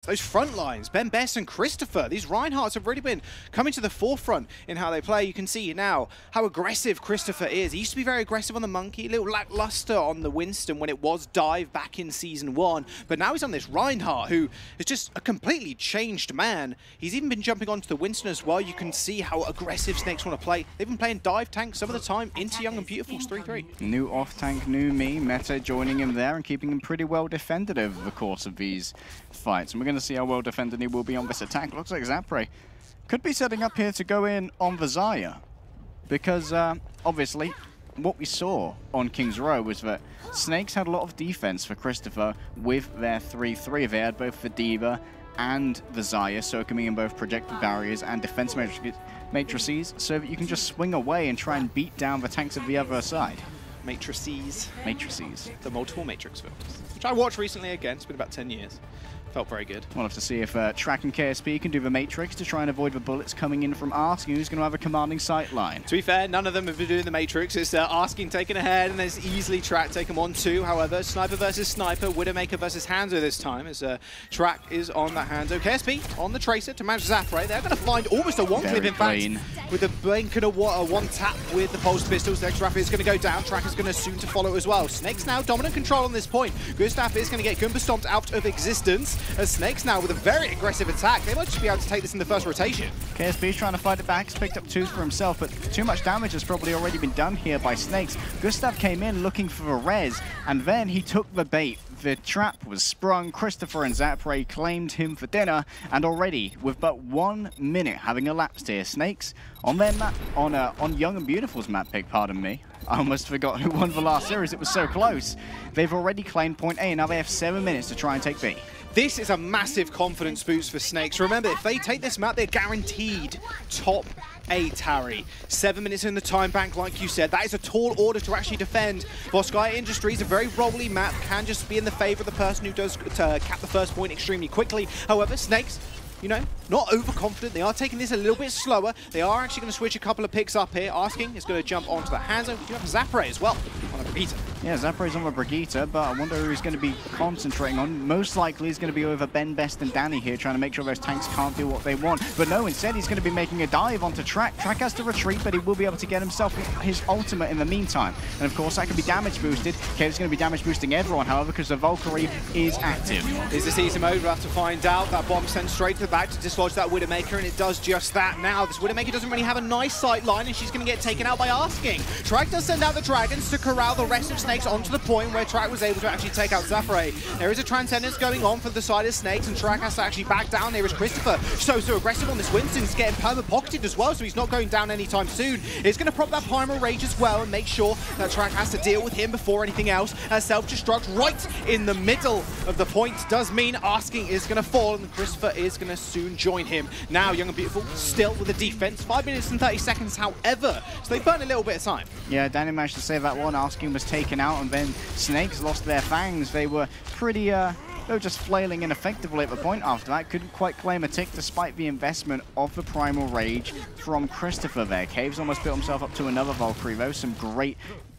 Those front lines, Ben Best and Christopher, these Reinhardts have really been coming to the forefront in how they play. You can see now how aggressive Christopher is. He used to be very aggressive on the Monkey, a little lackluster on the Winston when it was Dive back in Season 1. But now he's on this Reinhardt, who is just a completely changed man. He's even been jumping onto the Winston as well. You can see how aggressive Snakes want to play. They've been playing Dive tank some of the time into Young and Beautiful's 3-3. New off-tank, new me, Meta joining him there and keeping him pretty well defended over the course of these fights. And we're going to see how well defended he will be on this attack. Looks like Zapre could be setting up here to go in on the Xayah, because obviously what we saw on King's Row was that Snakes had a lot of defense for Christopher with their 3-3. They had both the Diva and the Xayah soaking in both projected barriers and defense matrices, so that you can just swing away and try and beat down the tanks of the other side. Matrices. Matrices. The multiple Matrix films, which I watched recently again. It's been about 10 years. Felt very good. We'll have to see if Track and KSP can do the Matrix to try and avoid the bullets coming in from Asking, who's going to have a commanding sight line. To be fair, none of them have been doing the Matrix. It's Asking taking ahead, and there's easily Track taking 1-2. However, Sniper versus Sniper, Widowmaker versus Hanzo this time, as Track is on that Hanzo. KSP on the Tracer to manage Zapre. They're going to find almost a one-clip, in fact, with a blink and a one-tap with the pulse pistols. Next Rapid is going to go down. Track is going to soon to follow as well. Snakes now dominant control on this point. Gustav is going to get Goomba stomped out of existence, as Snakes now with a very aggressive attack. They might just be able to take this in the first rotation. KSP is trying to fight it back. He's picked up 2 for himself, but too much damage has probably already been done here by Snakes. Gustav came in looking for the res, and then he took the bait. The trap was sprung. Christopher and Zapre claimed him for dinner, and already, with but 1 minute having elapsed here, Snakes on their map, on Young and Beautiful's map pick, pardon me. I almost forgot who won the last series. It was so close. They've already claimed point A, and now they have 7 minutes to try and take B. This is a massive confidence boost for Snakes. Remember, if they take this map, they're guaranteed top 8 Harry. 7 minutes in the time bank, like you said. That is a tall order to actually defend. Voskai Industries, a very rolly map, can just be in the favor of the person who does cap the first point extremely quickly. However, Snakes, you know, not overconfident. They are taking this a little bit slower. They are actually going to switch a couple of picks up here. Asking is going to jump onto the Hanzo. We do have Zapre as well on the Brigitte. Yeah, Zapre's on the Brigitte, but I wonder who he's going to be concentrating on. Most likely he's going to be over Ben Best and Danny here, trying to make sure those tanks can't do what they want. But no, instead he's going to be making a dive onto Track. Track has to retreat, but he will be able to get himself his ultimate in the meantime. And of course, that can be damage boosted. Cave's going to be damage boosting everyone, however, because the Valkyrie is active. Is this easy mode? We'll have to find out. That bomb sent straight to the back to dislodge that Widowmaker, and it does just that. Now, this Widowmaker doesn't really have a nice sight line, and she's going to get taken out by Asking. Track does send out the Dragons to corral the rest of Snakes onto the point where Track was able to actually take out Zapre. There is a Transcendence going on for the side of Snakes, and Track has to actually back down. There is Christopher, so aggressive on this Winston. He's getting perma-pocketed as well, so he's not going down anytime soon. He's going to prop that Primal Rage as well and make sure that Track has to deal with him before anything else. As self-destruct right in the middle of the point does mean Asking is going to fall, and Christopher is going to soon join him. Now, Young and Beautiful still with the defense. 5 minutes and 30 seconds, however, so they burn a little bit of time. Yeah, Danny managed to save that one. Asking was taken out, and then Snakes lost their fangs. They were pretty, they were just flailing ineffectively at the point after that. Couldn't quite claim a tick despite the investment of the Primal Rage from Christopher there. Caves almost built himself up to another Valkyrie, though. Some great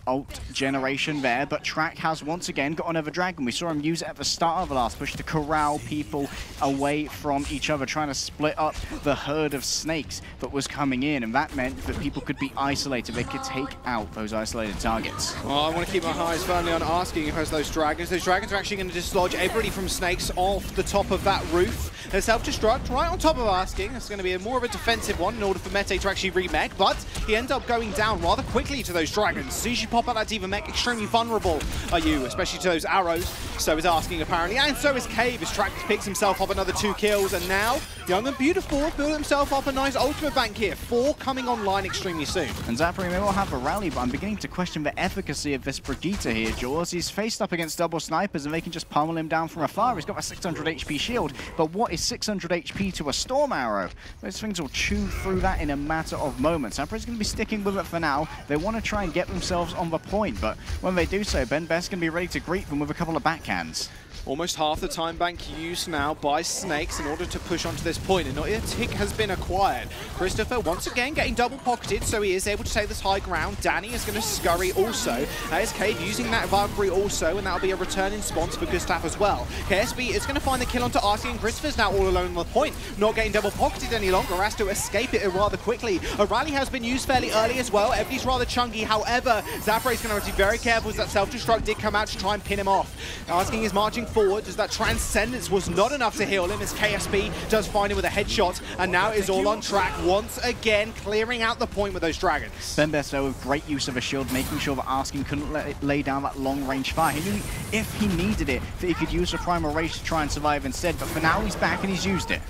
ult generation there, but Track has once again got another Dragon. We saw him use it at the start of the last push to corral people away from each other, trying to split up the herd of Snakes that was coming in, and that meant that people could be isolated. They could take out those isolated targets. Well, I want to keep my eyes firmly on Asking who has those Dragons. Those Dragons are actually going to dislodge everybody from Snakes off the top of that roof. There's self-destruct right on top of Asking. It's going to be more of a defensive one in order for Mete to actually remech, but he ends up going down rather quickly to those Dragons. As soon as you pop out that Diva mech, extremely vulnerable are you, especially to those arrows. So is Asking apparently, and so is Cave, as Track picks himself up another 2 kills, and now Young and Beautiful build himself up a nice ultimate bank here. 4 coming online extremely soon. And Zapre may well have a rally, but I'm beginning to question the efficacy of this Brigitte here, Jaws. He's faced up against double snipers, and they can just pummel him down from afar. He's got a 600 HP shield, but what is 600 HP to a Storm Arrow? Those things will chew through that in a matter of moments. Zapre's going to be sticking with it for now. They want to try and get themselves on the point, but when they do so, Ben Best's going to be ready to greet them with a couple of backhands. Almost half the time bank used now by Snakes in order to push onto this point, and not a tick has been acquired. Christopher once again getting double pocketed, so he is able to take this high ground. Danny is going to scurry also. That is Cade using that Valkyrie also, and that'll be a return in spawns for Gustav as well. KSB is going to find the kill onto Arsky, and Christopher's now all alone on the point, not getting double pocketed any longer, has to escape it rather quickly. A rally has been used fairly early as well. Everybody's rather chunky, however, Zapra is going to have to be very careful as that self-destruct did come out to try and pin him off. Asking is marching forward as that Transcendence was not enough to heal him, as KSB does find him with a headshot, and now is all on track once again, clearing out the point with those dragons. Benbesto with great use of a shield, making sure that Asking couldn't let it lay down that long-range fire. He knew if he needed it, that he could use a primal rage to try and survive instead, but for now he's back and he's used it.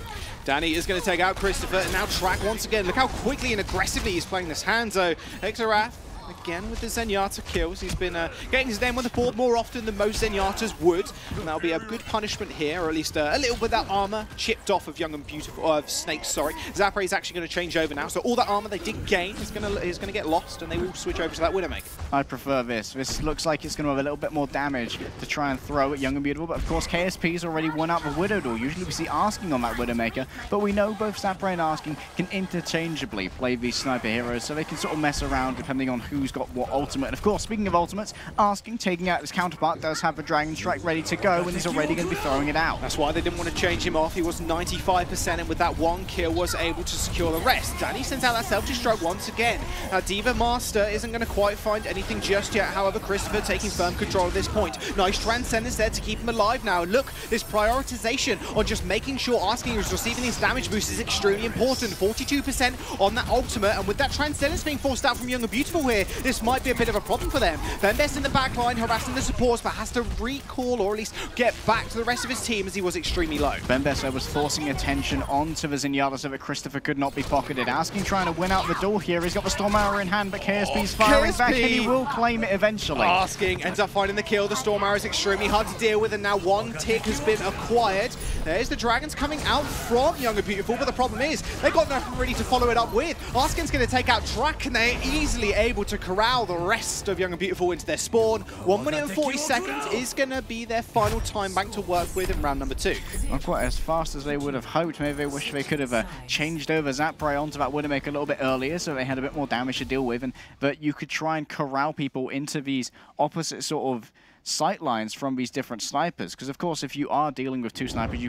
Danny is going to take out Christopher, and now Track once again. Look how quickly and aggressively he's playing this Hanzo. Xerath again with the Zenyatta kills. He's been getting his name on the board more often than most Zenyatas would, and that'll be a good punishment here, or at least a little bit of that armor chipped off of Young and Beautiful, of Snakes, sorry. Zapre is actually going to change over now, so all that armor they did gain is going to get lost, and they will switch over to that Widowmaker. I prefer this. This looks like it's going to have a little bit more damage to try and throw at Young and Beautiful, but of course KSP's already won out the Widow duel. Usually we see Asking on that Widowmaker, but we know both Zapre and Asking can interchangeably play these sniper heroes, so they can sort of mess around depending on who's got what ultimate. And of course, speaking of ultimates, Asking taking out his counterpart does have the Dragon Strike ready to go, and he's already going to be throwing it out. That's why they didn't want to change him off. He was 95%, and with that one kill was able to secure the rest. Danny sends out that self-destruct once again. Now, Diva Master isn't going to quite find anything just yet. However, Christopher taking firm control at this point. Nice Transcendence there to keep him alive now. Look, this prioritization on just making sure Asking is receiving this damage boost is extremely important. 42% on that ultimate, and with that Transcendence being forced out from Young and Beautiful here, this might be a bit of a problem for them. Benbest in the back line harassing the supports, but has to recall or at least get back to the rest of his team as he was extremely low. Benbest was forcing attention onto the Zenyatta so that Christopher could not be pocketed. Asking trying to win out the duel here. He's got the Storm Arrow in hand, but KSP's firing back, and he will claim it eventually. Asking ends up finding the kill. The Storm Arrow is extremely hard to deal with, and now one tick has been acquired. There's the Dragons coming out from Young and Beautiful, but the problem is they've got nothing really to follow it up with. Asking's going to take out Track, and they're easily able to corral the rest of Young and Beautiful into their spawn. 1 minute and 40 seconds is going to be their final time bank to work with in round number 2. Not quite as fast as they would have hoped. Maybe they wish they could have changed over Zapre onto that Widowmaker a little bit earlier so they had a bit more damage to deal with, and that you could try and corral people into these opposite sort of sight lines from these different snipers. Because of course, if you are dealing with two snipers,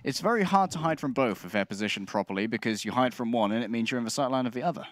it's very hard to hide from both if they're positioned properly, because you hide from one and it means you're in the sight line of the other.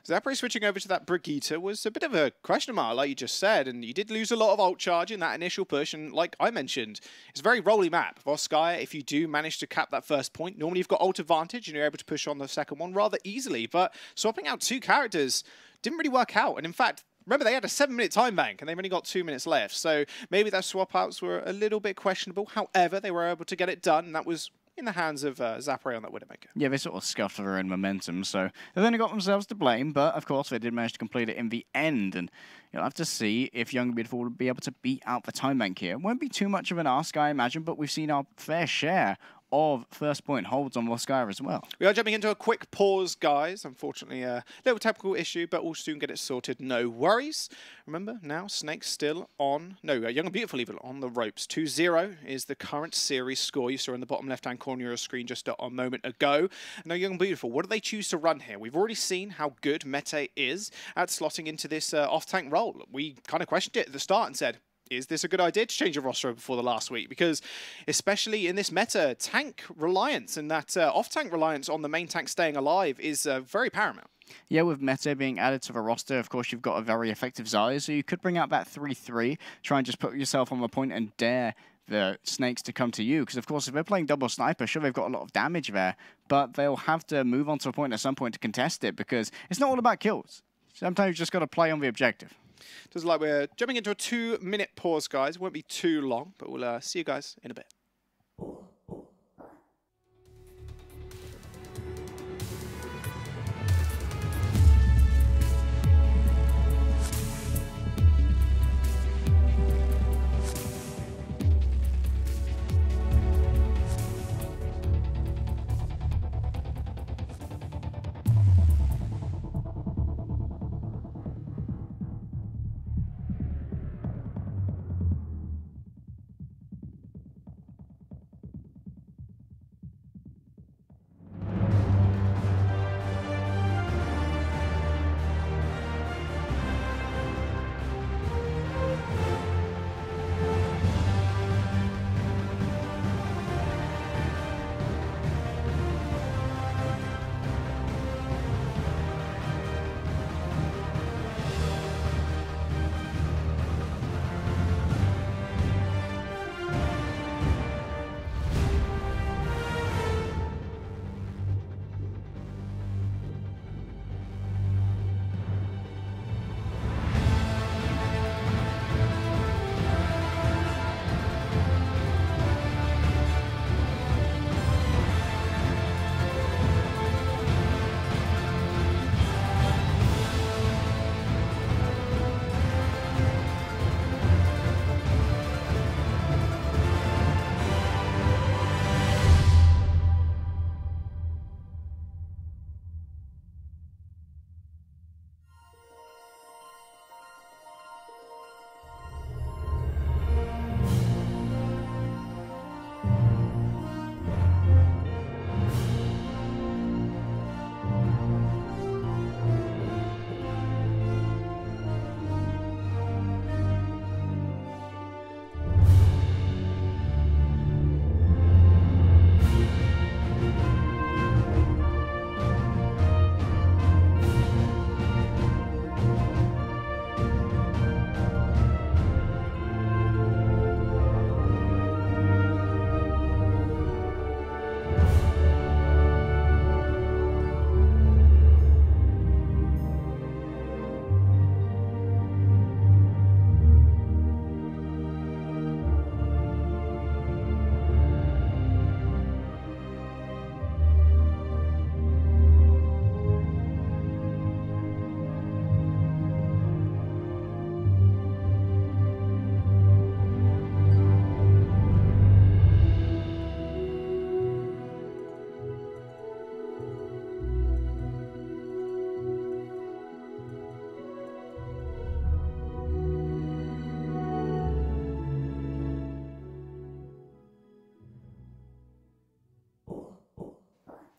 Zapre switching over to that Brigitte was a bit of a question mark, like you just said, and you did lose a lot of ult charge in that initial push, and like I mentioned, it's a very rolly map. Voskaya, if you do manage to cap that first point, normally you've got ult advantage and you're able to push on the second one rather easily, but swapping out two characters didn't really work out, and in fact, remember, they had a 7-minute time bank, and they've only got 2 minutes left, so maybe those swap-outs were a little bit questionable. However, they were able to get it done, and that was in the hands of Zapre on that Widowmaker. Yeah, they sort of scuffed their own momentum, so they've only got themselves to blame, but of course they did manage to complete it in the end, and you'll have to see if Young and Beautiful will be able to beat out the time bank here. It won't be too much of an ask, I imagine, but we've seen our fair share of first point holds on Voskaya as well. We are jumping into a quick pause, guys. Unfortunately, a little technical issue, but we'll soon get it sorted. No worries. Remember, now Snakes still on... No, Young and Beautiful even on the ropes. 2-0 is the current series score you saw in the bottom left-hand corner of your screen just a moment ago. Now, Young and Beautiful, what do they choose to run here? We've already seen how good Mete is at slotting into this off-tank role. We kind of questioned it at the start and said, is this a good idea to change a roster before the last week? Because especially in this meta, tank reliance and that off-tank reliance on the main tank staying alive is very paramount. Yeah, with Mete being added to the roster, of course, you've got a very effective Zarya, so you could bring out that 3-3, try and just put yourself on the point and dare the Snakes to come to you. Because, of course, if they're playing double sniper, sure, they've got a lot of damage there, but they'll have to move on to a point at some point to contest it, because it's not all about kills. Sometimes you've just got to play on the objective. Does like we're jumping into a 2-minute pause, guys. It won't be too long, but we'll see you guys in a bit.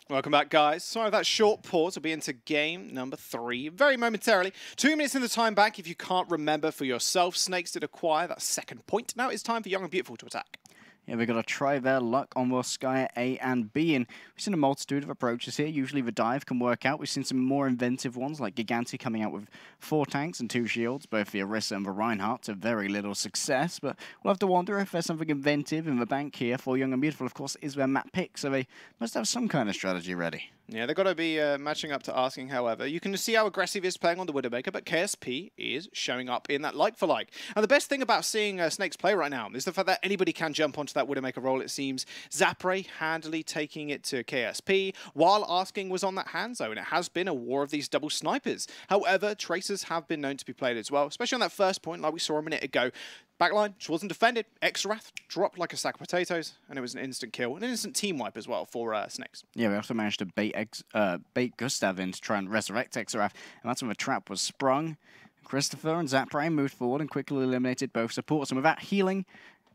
Welcome back, guys. Sorry, that short pause will be into game number 3 very momentarily. 2 minutes in the time bank. If you can't remember for yourself, Snakes did acquire that second point. Now it's time for Young and Beautiful to attack. Yeah, we've got to try their luck on both Skye A and B, and we've seen a multitude of approaches here. Usually the dive can work out. We've seen some more inventive ones, like Giganti coming out with 4 tanks and 2 shields, both the Orisa and the Reinhardt, to very little success. But we'll have to wonder if there's something inventive in the bank here for Young and Beautiful. Of course, is their map pick, so they must have some kind of strategy ready. Yeah, they've got to be matching up to Asking, however. You can see how aggressive he is playing on the Widowmaker, but KSP is showing up in that like-for-like. And the best thing about seeing Snakes play right now is the fact that anybody can jump onto that Widowmaker role, it seems. Zapre handily taking it to KSP, while Asking was on that hand zone. It has been a war of these double snipers. However, Tracers have been known to be played as well, especially on that first point, like we saw a minute ago. Backline just wasn't defended. Extrath dropped like a sack of potatoes, and it was an instant kill, an instant team wipe as well for Snakes. Yeah, we also managed to bait Gustav in to try and resurrect Extrath, and that's when the trap was sprung. Christopher and Zapre moved forward and quickly eliminated both supports, and with that healing,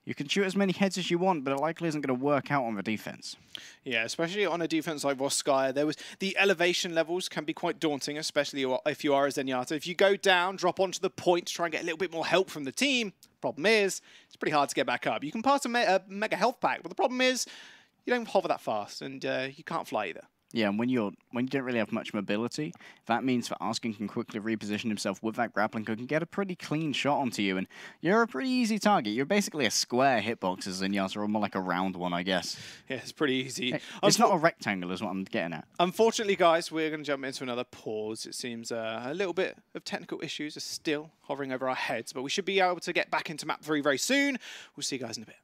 you can shoot as many heads as you want, but it likely isn't going to work out on the defense. Yeah, especially on a defense like Voskaya, the elevation levels can be quite daunting, especially if you are a Zenyatta. If you go down, drop onto the point to try and get a little bit more help from the team, problem is, it's pretty hard to get back up. You can pass a mega health pack, but the problem is, you don't hover that fast, and you can't fly either. Yeah, and when you don't really have much mobility, that means that Asking can quickly reposition himself with that grappling hook and get a pretty clean shot onto you, and you're a pretty easy target. You're basically a square hitbox as Zenyatta, or more like a round one, I guess. Yeah, it's pretty easy. It's not a rectangle is what I'm getting at. Unfortunately, guys, we're going to jump into another pause. It seems a little bit of technical issues are still hovering over our heads, but we should be able to get back into map 3 very soon. We'll see you guys in a bit.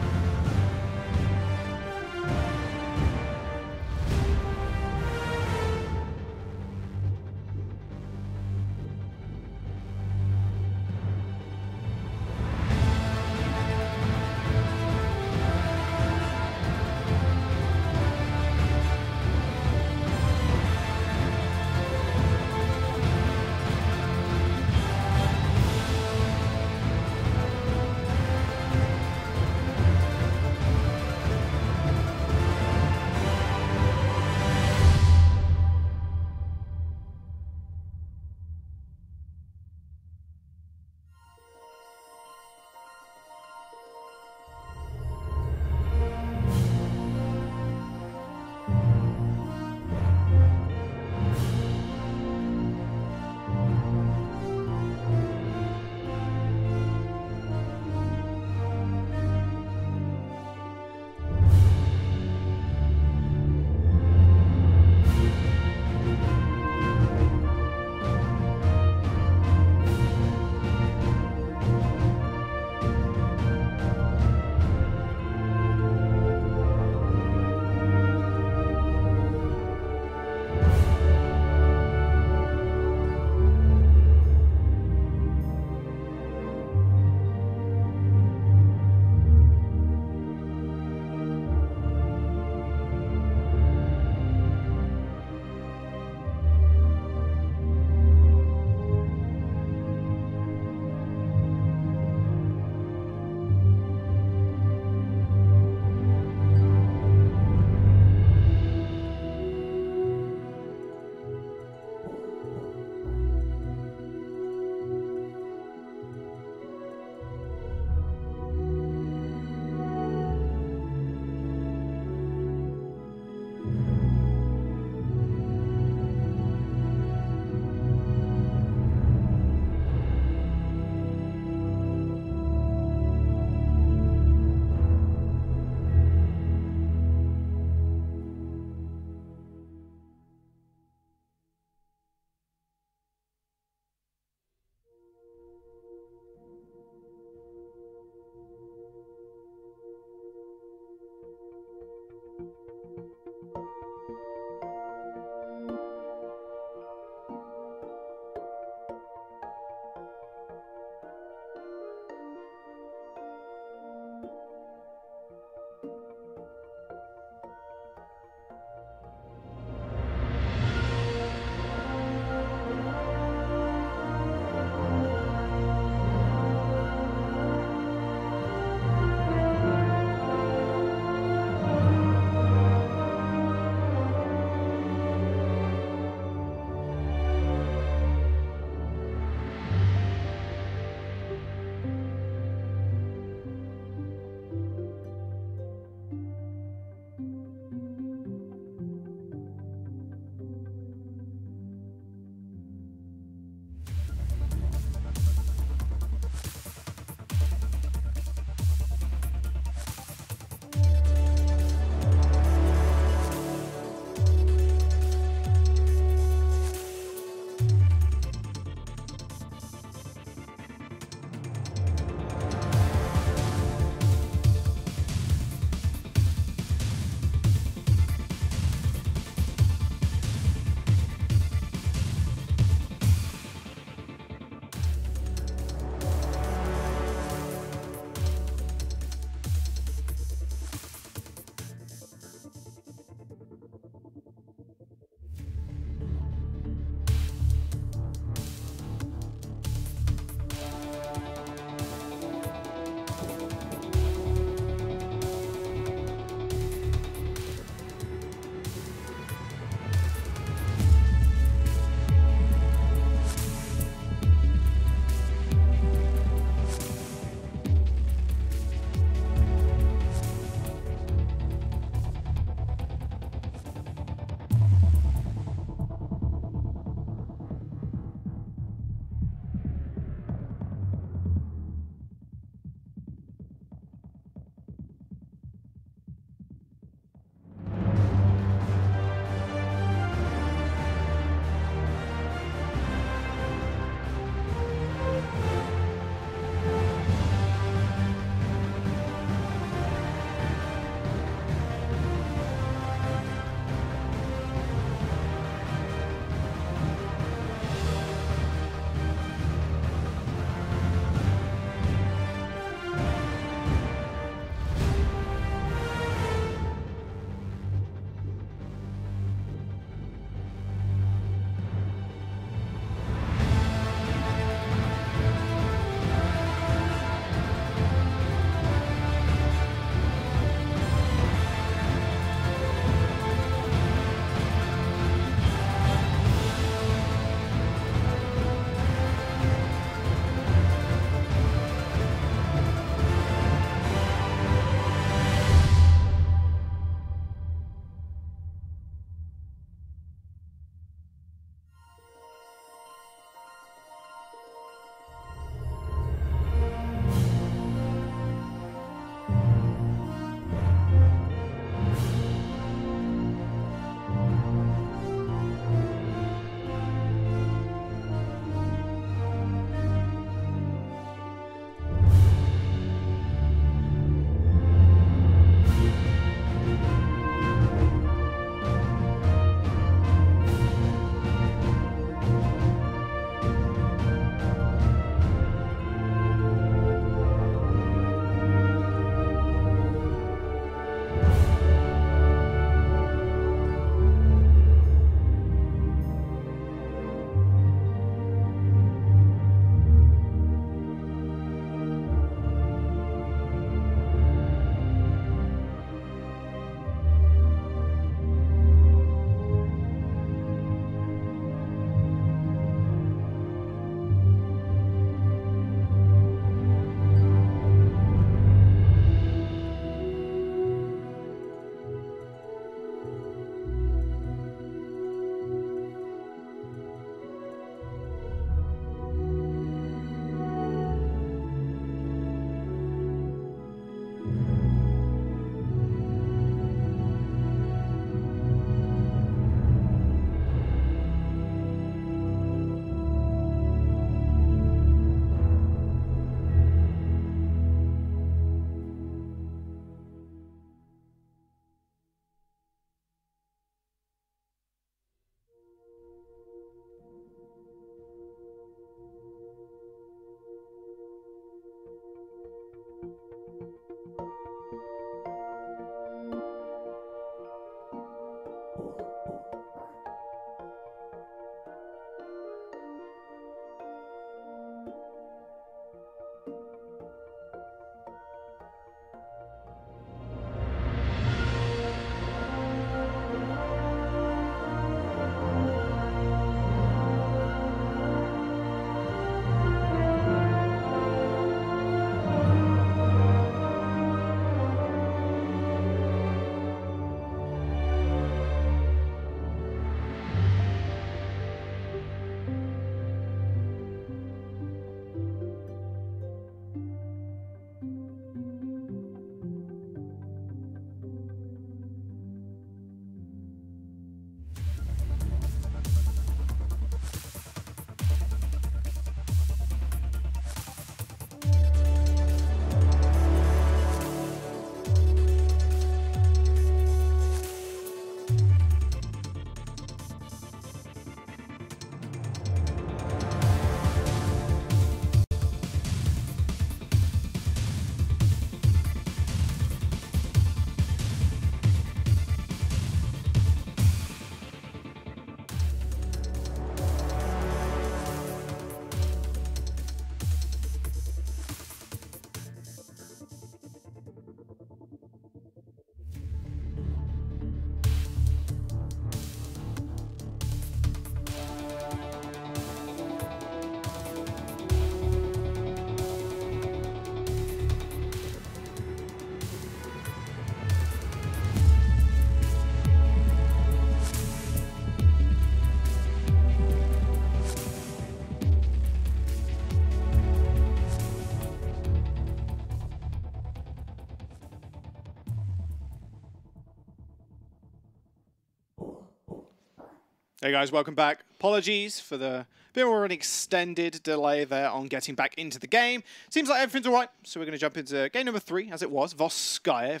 Hey guys, welcome back. Apologies for the bit more of an extended delay there on getting back into the game. Seems like everything's all right, so we're going to jump into game number 3, as it was, Volskaya.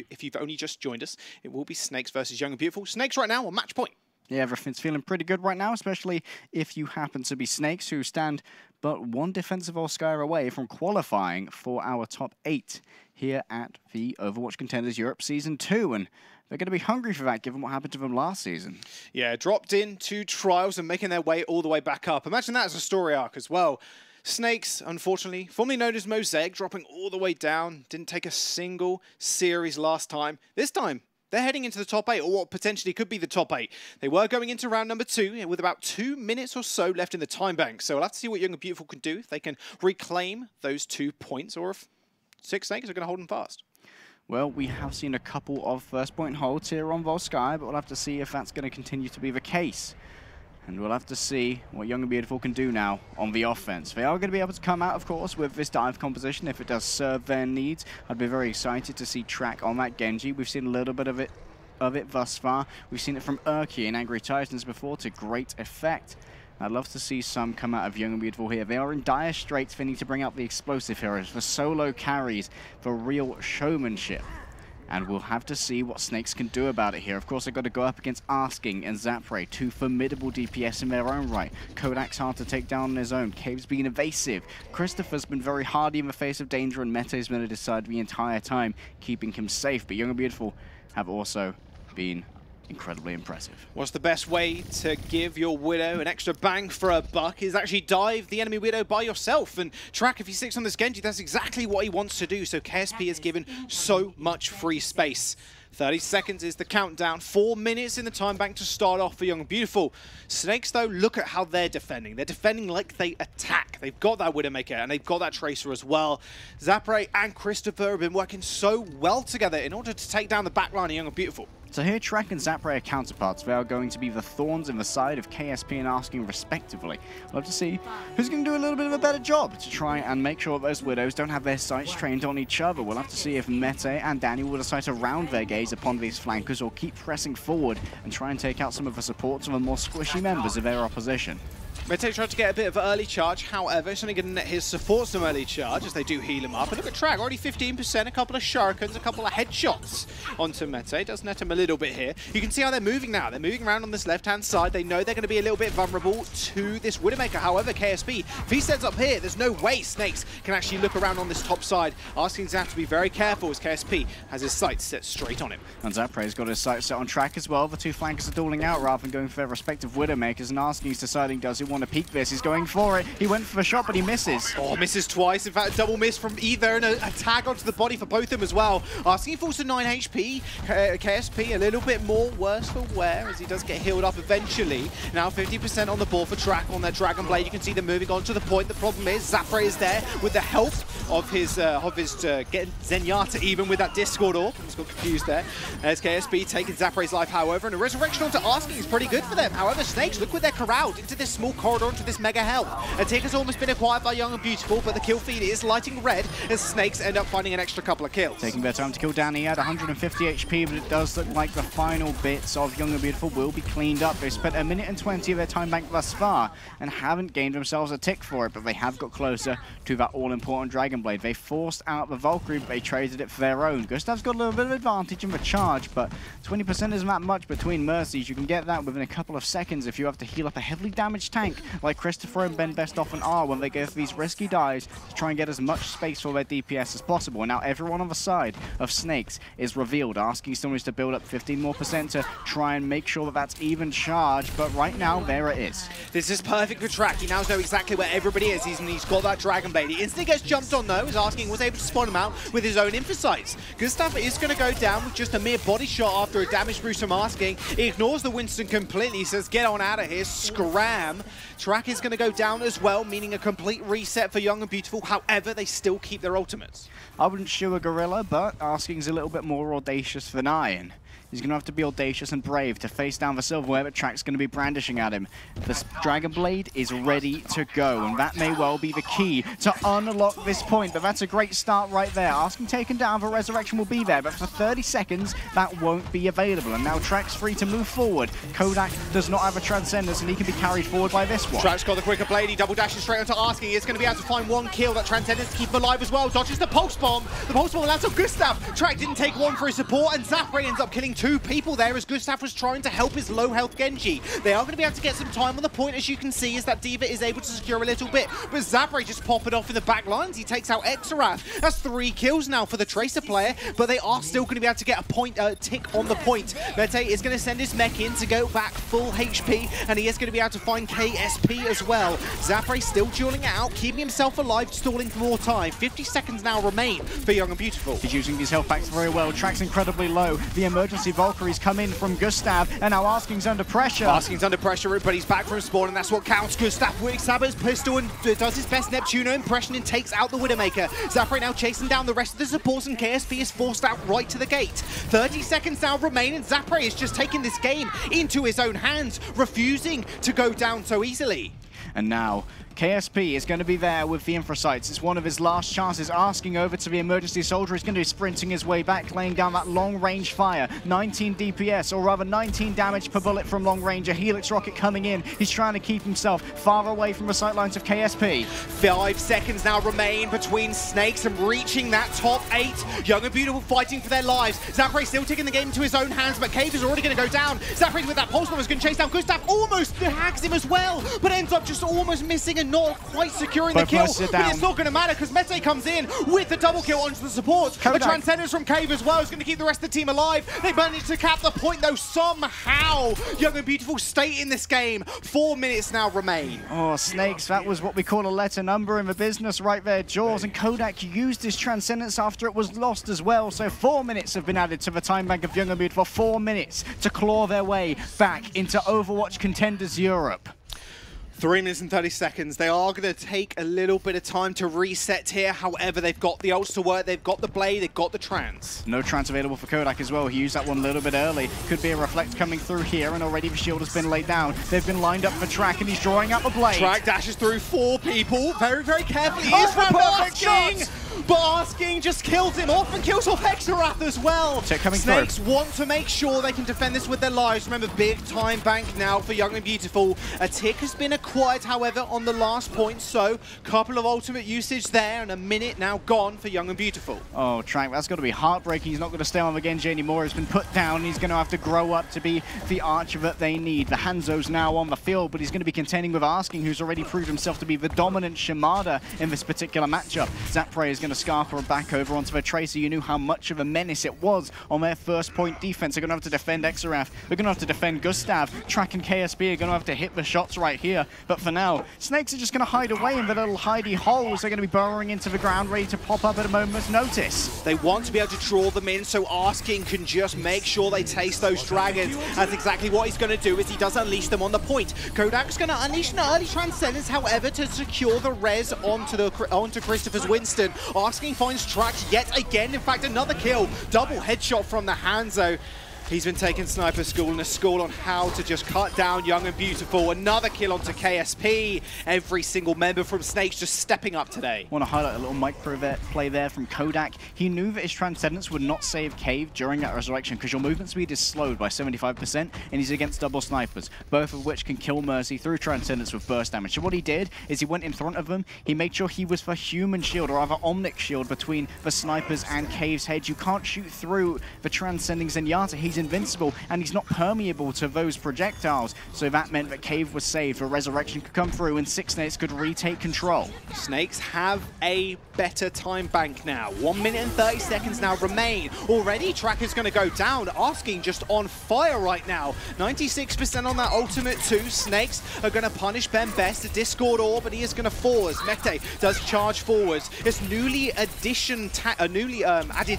If you've only just joined us, it will be Snakes versus Young and Beautiful. Snakes right now on match point. Yeah, everything's feeling pretty good right now, especially if you happen to be Snakes, who stand but one defensive Volskaya away from qualifying for our top 8 here at the Overwatch Contenders Europe Season 2. And they're going to be hungry for that, given what happened to them last season. Yeah, dropped into trials and making their way all the way back up. Imagine that as a story arc as well. Snakes, unfortunately, formerly known as Mosaic, dropping all the way down. Didn't take a single series last time. This time, they're heading into the top 8, or what potentially could be the top 8. They were going into round number 2 with about 2 minutes or so left in the time bank. So we'll have to see what Young and Beautiful can do, if they can reclaim those 2 points, or if 6nakes are going to hold them fast. Well, we have seen a couple of first-point holds here on Volskaya, but we'll have to see if that's going to continue to be the case. And we'll have to see what Young and Beautiful can do now on the offense. They are going to be able to come out, of course, with this dive composition if it does serve their needs. I'd be very excited to see Track on that Genji. We've seen a little bit of it thus far. We've seen it from Urki and Angry Titans before to great effect. I'd love to see some come out of Young and Beautiful here. They are in dire straits. They need to bring out the explosive heroes, the solo carries, the real showmanship. And we'll have to see what Snakes can do about it here. Of course, they've got to go up against Asking and Zapre, 2 formidable DPS in their own right. Kodak's hard to take down on his own. Cave's been evasive. Christopher's been very hardy in the face of danger, and Mete's been to decide the entire time, keeping him safe. But Young and Beautiful have also been incredibly impressive. What's the best way to give your Widow an extra bang for a buck is actually dive the enemy Widow by yourself. And Track, if he sticks on this Genji, that's exactly what he wants to do. So KSP is given so much free space. 30 seconds is the countdown. 4 minutes in the time bank to start off for Young and Beautiful. Snakes, though, look at how they're defending. They're defending like they attack. They've got that Widowmaker, and they've got that Tracer as well. Zapre and Christopher have been working so well together in order to take down the backline of Young and Beautiful. So here, Track and Zapre are counterparts. They are going to be the thorns in the side of KSP and Asking, respectively. We'll have to see who's going to do a little bit of a better job to try and make sure those Widows don't have their sights trained on each other. We'll have to see if Mete and Daniel will decide to round their gaze upon these flankers or keep pressing forward and try and take out some of the supports of the more squishy members of their opposition. Mete tried to get a bit of an early charge, however, it's only going to net his support some early charge as they do heal him up. And look at Track, already 15%, a couple of shurikens, a couple of headshots onto Mete. Does net him a little bit here. You can see how they're moving now. They're moving around on this left-hand side. They know they're going to be a little bit vulnerable to this Widowmaker. However, KSP, if he sets up here, there's no way Snakes can actually look around on this top side. Asking Zap to be very careful as KSP has his sights set straight on him. And Zapre's got his sights set on Track as well. The 2 flankers are dueling out rather than going for their respective Widowmakers. And Asking's deciding, does he want to peek this? He's going for it. He went for the shot, but he misses. Oh, misses twice. In fact, a double miss from either, and a tag onto the body for both of them as well. Asking falls to 9 HP. KSP a little bit more worse for wear as he does get healed up eventually. Now 50% on the board for Track on their Dragon Blade. You can see them moving on to the point. The problem is Zapre is there with the help of his getting Zenyatta even with that Discord orb. He's got confused there. As KSP taking Zapre's life, however, and a resurrection onto Asking is pretty good for them. However, Snakes, look where they're corralled into this small corridor, into this mega hell. A tick has almost been acquired by Young and Beautiful, but the kill feed is lighting red as Snakes end up finding an extra couple of kills. Taking their time to kill Danny at 150 HP, but it does look like the final bits of Young and Beautiful will be cleaned up. They've spent 1 minute and 20 of their time bank thus far and haven't gained themselves a tick for it, but they have got closer to that all-important Dragon Blade. They forced out the Valkyrie, but they traded it for their own. Gustav's got a little bit of advantage in the charge, but 20% isn't that much between Mercies. You can get that within a couple of seconds if you have to heal up a heavily damaged tank like Christopher and Ben best often are when they go for these risky dives to try and get as much space for their DPS as possible. And now everyone on the side of Snakes is revealed. Asking still needs to build up 15% more to try and make sure that that's even charged, but right now, there it is. This is perfect for Track. He now knows exactly where everybody is. He's got that Dragon Blade. He instantly gets jumped on though, as Asking was able to spawn him out with his own Infocytes. Gustav is going to go down with just a mere body shot after a damage boost from Asking. He ignores the Winston completely. He says, get on out of here, scram. Track is going to go down as well, meaning a complete reset for Young and Beautiful. However, they still keep their ultimates. I wouldn't shoe a gorilla, but Asking's a little bit more audacious than Iron. He's going to have to be audacious and brave to face down the silverware, but Track's going to be brandishing at him. The Dragon Blade is ready to go, and that may well be the key to unlock this point, but that's a great start right there. Asking taken down, the resurrection will be there, but for 30 seconds, that won't be available, and now Track's free to move forward. Kodak does not have a Transcendence, and he can be carried forward by this one. Track's got the quicker blade, he double dashes straight onto Asking. He's going to be able to find one kill, that Transcendence to keep him alive as well. Dodges the Pulse Bomb. The Pulse Bomb lands on Gustav. Track didn't take one for his support, and Zapre ends up killing 2 people there as Gustav was trying to help his low health Genji. They are going to be able to get some time on the point, as you can see, as that D.Va is able to secure a little bit. But Zapre just popping off in the back lines. He takes out Exarath. That's 3 kills now for the Tracer player, but they are still going to be able to get a point tick on the point. Legday is going to send his mech in to go back full HP, and he is going to be able to find KSP as well. Zapre still dueling it out, keeping himself alive, stalling for more time. 50 seconds now remain for Young and Beautiful. He's using his health packs very well. Track's incredibly low. The emergency Valkyries come in from Gustav, and now Asking's under pressure. Asking's under pressure, but he's back from spawn, and that's what counts. Gustav whips Sabba's pistol and does his best Neptuno impression and takes out the Widowmaker. Zapre now chasing down the rest of the supports, and KSP is forced out right to the gate. 30 seconds now remain, and Zapre is just taking this game into his own hands, refusing to go down so easily. And now KSP is going to be there with the Infrasights. It's one of his last chances. Asking over to the emergency soldier. He's going to be sprinting his way back, laying down that long-range fire. 19 DPS, or rather 19 damage per bullet from long range. A Helix rocket coming in. He's trying to keep himself far away from the sightlines of KSP. 5 seconds now remain between Snakes and reaching that top 8. Young and Beautiful fighting for their lives. Zapre still taking the game into his own hands, but Cave is already going to go down. Zapre with that Pulse Bomb is going to chase down Gustav. Almost hags him as well, but ends up just almost missing and not quite securing the kill. But it's not going to matter, because Mete comes in with the double kill onto the support. The Transcendence from Cave as well is going to keep the rest of the team alive. They managed to cap the point though somehow. Young and Beautiful stay in this game. 4 minutes now remain. Oh, Snakes, that was what we call a letter number in the business right there, Jaws. And Kodak used his Transcendence after it was lost as well. So 4 minutes have been added to the time bank of Young and Beautiful. 4 minutes to claw their way back into Overwatch Contenders Europe. 3 minutes and 30 seconds. They are going to take a little bit of time to reset here. However, they've got the ults to work. They've got the blade. They've got the trans. No trans available for Kodak as well. He used that one a little bit early. Could be a reflect coming through here, and already the shield has been laid down. They've been lined up for Track, and he's drawing out the blade. Track dashes through 4 people. Very, very carefully. He Oh, is found perfect Asking, shot! but Asking just kills him off and kills off Exarath as well. Snakes want to make sure they can defend this with their lives. Remember, big time bank now for Young and Beautiful. A tick has been acquired, however, on the last point, so couple of ultimate usage there, and a minute now gone for Young and Beautiful. Oh, Track, that's got to be heartbreaking. He's not going to stay on the Genji anymore. He's been put down, and he's going to have to grow up to be the archer that they need. The Hanzo's now on the field, but he's going to be contending with Asking, who's already proved himself to be the dominant Shimada in this particular matchup. Zapre is going to scarf her back over onto the Tracer. You knew how much of a menace it was on their first point defense. They're going to have to defend Exarath. They're going to have to defend Gustav. Track and KSP are going to have to hit the shots right here. But for now, Snakes are just going to hide away in the little hidey holes. They're going to be burrowing into the ground, ready to pop up at a moment's notice. They want to be able to draw them in, so Asking can just make sure they taste those dragons. That's exactly what he's going to do, is he does unleash them on the point. Kodak's going to unleash an early Transcendence, however, to secure the res onto Christopher's Winston. Asking finds Track yet again. In fact, another kill. Double headshot from the Hanzo. He's been taking sniper school and a school on how to just cut down Young and Beautiful. Another kill onto KSP. Every single member from Snakes just stepping up today. Want to highlight a little micro play there from Kodak. He knew that his Transcendence would not save Cave during that resurrection, because your movement speed is slowed by 75%, and he's against double snipers, both of which can kill Mercy through Transcendence with burst damage. So what he did is he went in front of them. He made sure he was the human shield, or rather Omnic shield, between the snipers and Cave's head. You can't shoot through the transcending Zenyatta. He's invincible, and he's not permeable to those projectiles. So that meant that Cave was saved. A resurrection could come through, and 6nakes could retake control. Snakes have a better time bank now. 1 minute and 30 seconds now remain. Already, Track is going to go down. Asking just on fire right now. 96% on that ultimate too. Snakes are going to punish Ben Best, a Discord orb, but he is going to fall as Legday does charge forwards. This newly added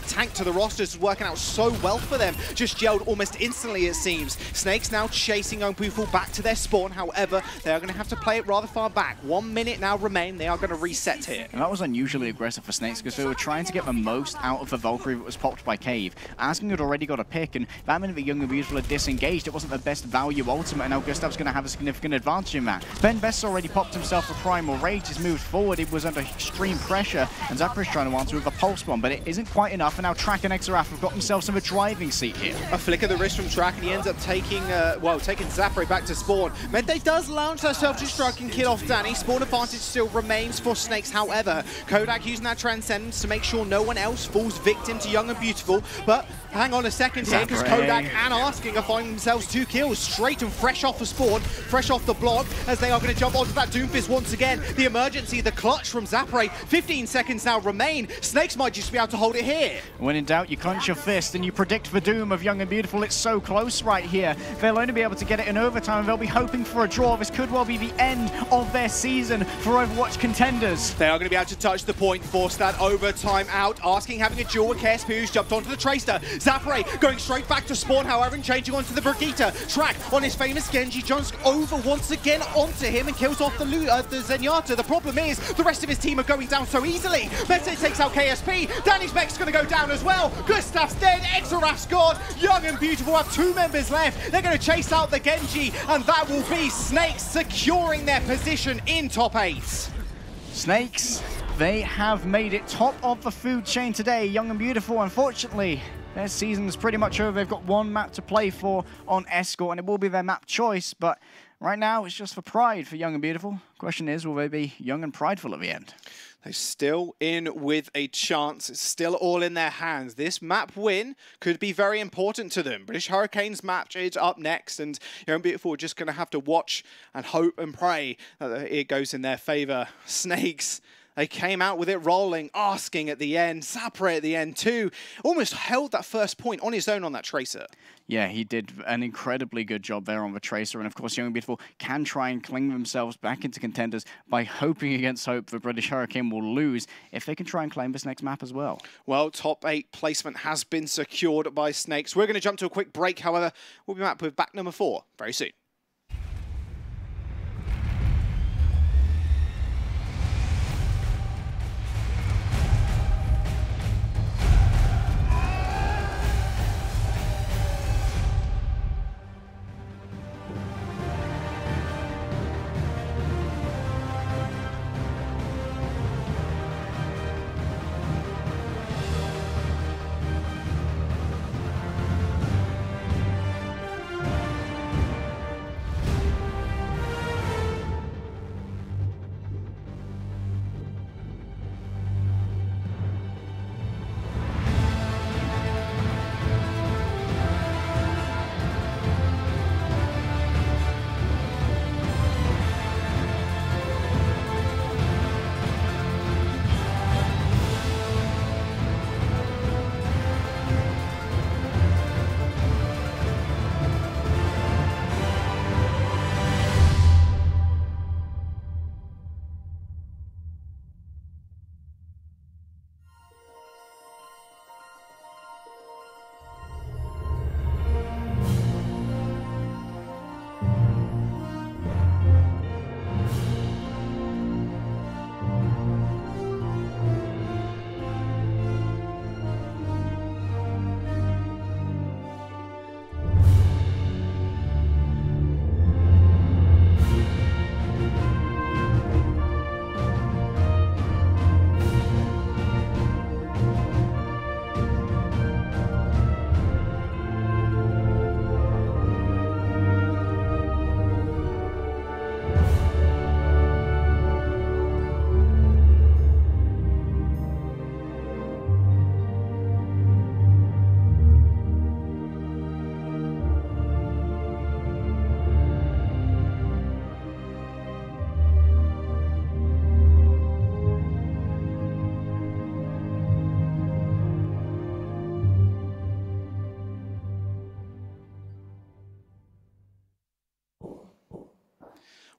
tank to the roster is working out so well for them. Just gelled almost instantly, it seems. Snakes now chasing Young Beautiful back to their spawn. However, they are going to have to play it rather far back. 1 minute now remain. They are going to reset here. And that was unusually aggressive for Snakes because they were trying to get the most out of the Valkyrie that was popped by Cave. Asking had already got a pick, and that minute the Young and Beautiful had disengaged. It wasn't the best value ultimate, and now Gustav's going to have a significant advantage in that. Ben Best's already popped himself a Primal Rage. He's moved forward. He was under extreme pressure, and Zachary's trying to answer with a Pulse Bomb, but it isn't quite enough, and now Track and Exaraf have got themselves in the driving seat here. A flick of the wrist from Track, and he ends up taking Zapre back to spawn. Medday does launch herself to strike and kill off Danny. Spawn advantage still remains for Snakes. However, Kodak using that Transcendence to make sure no one else falls victim to Young and Beautiful. But hang on a second here, because Kodak and Asking are finding themselves 2 kills straight and fresh off the spawn, fresh off the block, as they are going to jump onto that Doomfist once again. The emergency, the clutch from Zapre. 15 seconds now remain. Snakes might just be able to hold it here. When in doubt, you clench your fist and you predict the doom of Young and Beautiful. It's so close right here. They'll only be able to get it in overtime, and they'll be hoping for a draw. This could well be the end of their season for Overwatch Contenders. They are going to be able to touch the point, force that overtime out. Asking having a duel with KSP, who's jumped onto the Tracer. Zapre going straight back to spawn, however, and changing onto the Brigitte. Track on his famous Genji jumps over once again onto him and kills off the Zenyatta. The problem is the rest of his team are going down so easily. Medday takes out KSP. Danny's Mech's going to go down as well. Gustav's dead. Exaraf scored. Young and Beautiful have 2 members left. They're going to chase out the Genji, and that will be Snakes securing their position in top 8. Snakes, they have made it top of the food chain today. Young and Beautiful, unfortunately, their season is pretty much over. They've got 1 map to play for on Escort, and it will be their map choice, but right now it's just for pride for Young and Beautiful. Question is, will they be young and prideful at the end? They're still in with a chance. It's still all in their hands. This map win could be very important to them. British Hurricanes match is up next, and Young and Beautiful are just going to have to watch and hope and pray that it goes in their favor. Snakes, they came out with it rolling, Asking at the end, Zapre at the end too. Almost held that first point on his own on that Tracer. Yeah, he did an incredibly good job there on the Tracer, and of course Young and Beautiful can try and cling themselves back into Contenders by hoping against hope the British Hurricane will lose if they can try and claim this next map as well. Well, top 8 placement has been secured by Snakes. We're going to jump to a quick break, however, we'll be back with back number 4 very soon.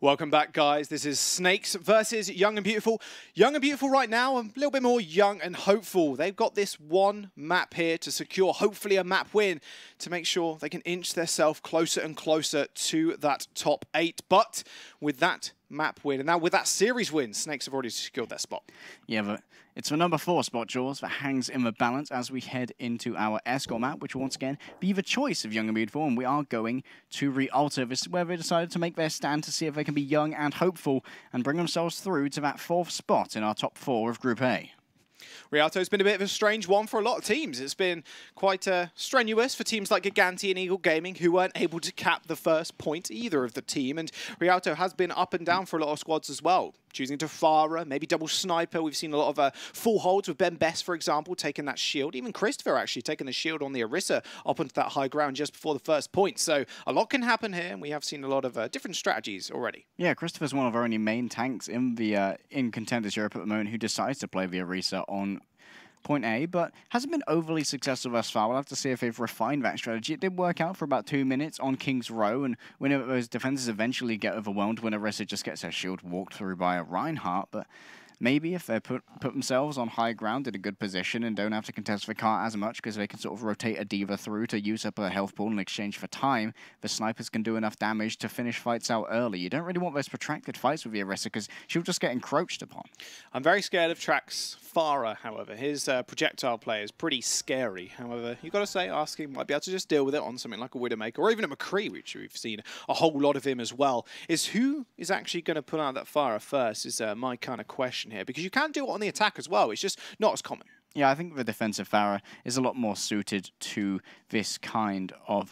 Welcome back, guys. This is Snakes versus Young and Beautiful. Young and Beautiful right now, a little bit more young and hopeful. They've got this one map here to secure, hopefully, a map win to make sure they can inch themselves closer and closer to that top 8. But with that map win, and now with that series win, Snakes have already secured their spot. Yeah, but it's the number 4 spot, Jaws, that hangs in the balance as we head into our escort map, which will once again be the choice of Young and Beautiful, and we are going to Rialto. This is where they decided to make their stand to see if they can be young and hopeful and bring themselves through to that 4th spot in our top 4 of Group A. Rialto's been a bit of a strange one for a lot of teams. It's been quite strenuous for teams like Giganti and Eagle Gaming, who weren't able to cap the first point either of the team. And Rialto has been up and down for a lot of squads as well. Choosing to Farah, maybe double sniper. We've seen a lot of full holds with Ben Best, for example, taking that shield. Even Christopher actually taking the shield on the Orisa up onto that high ground just before the first point. So a lot can happen here, and we have seen a lot of different strategies already. Yeah, Christopher's one of our only main tanks in the in Contenders Europe at the moment who decides to play the Orisa on point A, but hasn't been overly successful thus far. We'll have to see if they've refined that strategy. It did work out for about 2 minutes on King's Row, and when those defenses eventually get overwhelmed, when Orisa just gets her shield walked through by a Reinhardt, but maybe if they put themselves on high ground in a good position and don't have to contest the cart as much because they can sort of rotate a diva through to use up a health pool in exchange for time, the snipers can do enough damage to finish fights out early. You don't really want those protracted fights with the Orisa because she'll just get encroached upon. I'm very scared of Track's Farah, however. His projectile play is pretty scary. However, you've got to say, Asking might be able to just deal with it on something like a Widowmaker or even a McCree, which we've seen a whole lot of him as well. Who is actually going to put out that Farah first is my kind of question here, because you can do it on the attack as well. It's just not as common. Yeah, I think the defensive Farah is a lot more suited to this kind of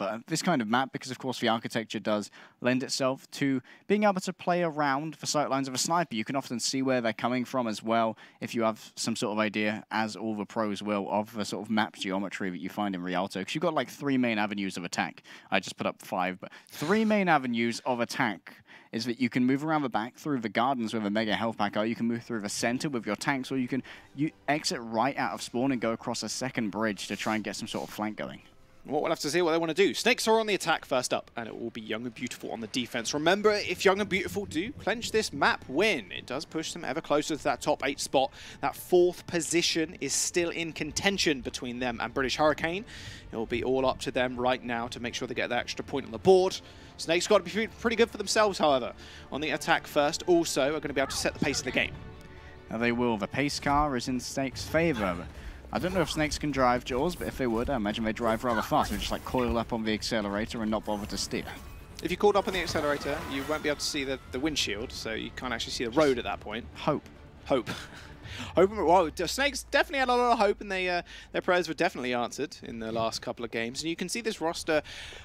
map because, of course, the architecture does lend itself to being able to play around the sightlines of a sniper. You can often see where they're coming from as well if you have some sort of idea, as all the pros will, of the sort of map geometry that you find in Rialto. Because you've got like 3 main avenues of attack. I just put up 5, but 3 main avenues of attack is that you can move around the back through the gardens with a mega health pack, or you can move through the center with your tanks, or you can exit right out of spawn and go across a second bridge to try and get some sort of flank going. Well, we'll have to see what they want to do. Snakes are on the attack first up, and it will be Young and Beautiful on the defense. Remember, if Young and Beautiful do clench this map win, it does push them ever closer to that top 8 spot. That 4th position is still in contention between them and British Hurricane. It will be all up to them right now to make sure they get that extra point on the board. Snakes got to be pretty good for themselves, however. On the attack first, also, are going to be able to set the pace of the game. Now they will. The pace car is in Snakes' favor. I don't know if Snakes can drive, Jaws, but if they would, I imagine they'd drive rather fast. They'd just like coil up on the accelerator and not bother to steer. If you called up on the accelerator, you won't be able to see the windshield, so you can't actually see the road at that point. Hope. Well, Snakes definitely had a lot of hope, and their prayers were definitely answered in the last couple of games. And you can see this roster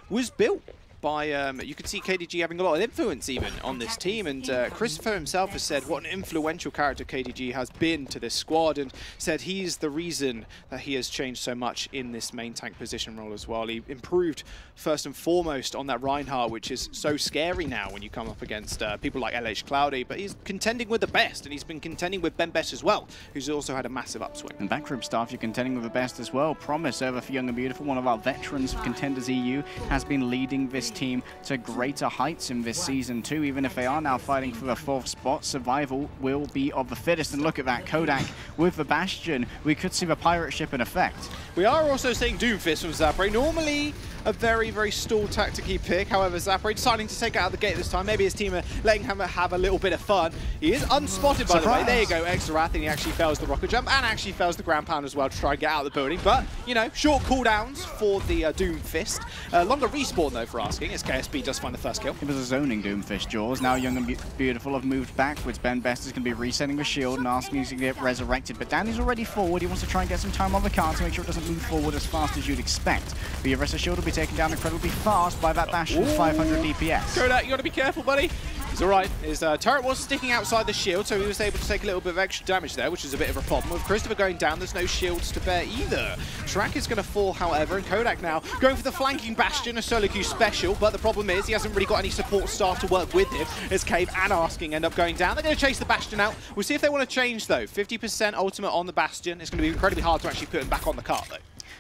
was built by, you can see KDG having a lot of influence even on this team, and Christopher himself has said what an influential character KDG has been to this squad, and said he's the reason that he has changed so much in this main tank position role as well. He improved first and foremost on that Reinhardt, which is so scary now when you come up against people like LH Cloudy, but he's contending with the best, and he's been contending with Ben Best as well, who's also had a massive upswing. And backroom staff, you're contending with the best as well. Promise over for Young and Beautiful, one of our veterans of Contenders EU, has been leading this team to greater heights in this season too. Even if they are now fighting for the 4th spot, survival will be of the fittest. And look at that, Kodak with the Bastion. We could see the pirate ship in effect. We are also seeing Doomfist from Zapre. Normally a very, very stall tactic-y pick. However, Zapre deciding to take it out of the gate this time. Maybe his team are letting him have a little bit of fun. He is unspotted, by the way. There you go, extra wrath, and he actually fails the rocket jump and actually fails the ground pound as well to try and get out of the building. But, you know, short cooldowns for the Doomfist. Longer respawn, though, for Asking, as KSB does find the first kill. It was a zoning Doomfist, Jaws. Now Young and Beautiful have moved backwards. Ben Best is going to be resetting the shield, and Asking is going to get resurrected. But Danny's already forward. He wants to try and get some time on the card to make sure it doesn't move forward as fast as you'd expect. The Orisa shield will be taken down incredibly fast by that Bastion, 500 DPS. Kodak, you got to be careful, buddy. He's all right. His turret was sticking outside the shield, so he was able to take a little bit of extra damage there, which is a bit of a problem. With Christopher going down, there's no shields to bear either. Track is going to fall, however, and Kodak now going for the flanking Bastion, a solo queue special, but the problem is he hasn't really got any support staff to work with him, as Cave and Asking end up going down. They're going to chase the Bastion out. We'll see if they want to change, though. 50% ultimate on the Bastion. It's going to be incredibly hard to actually put him back on the cart, though.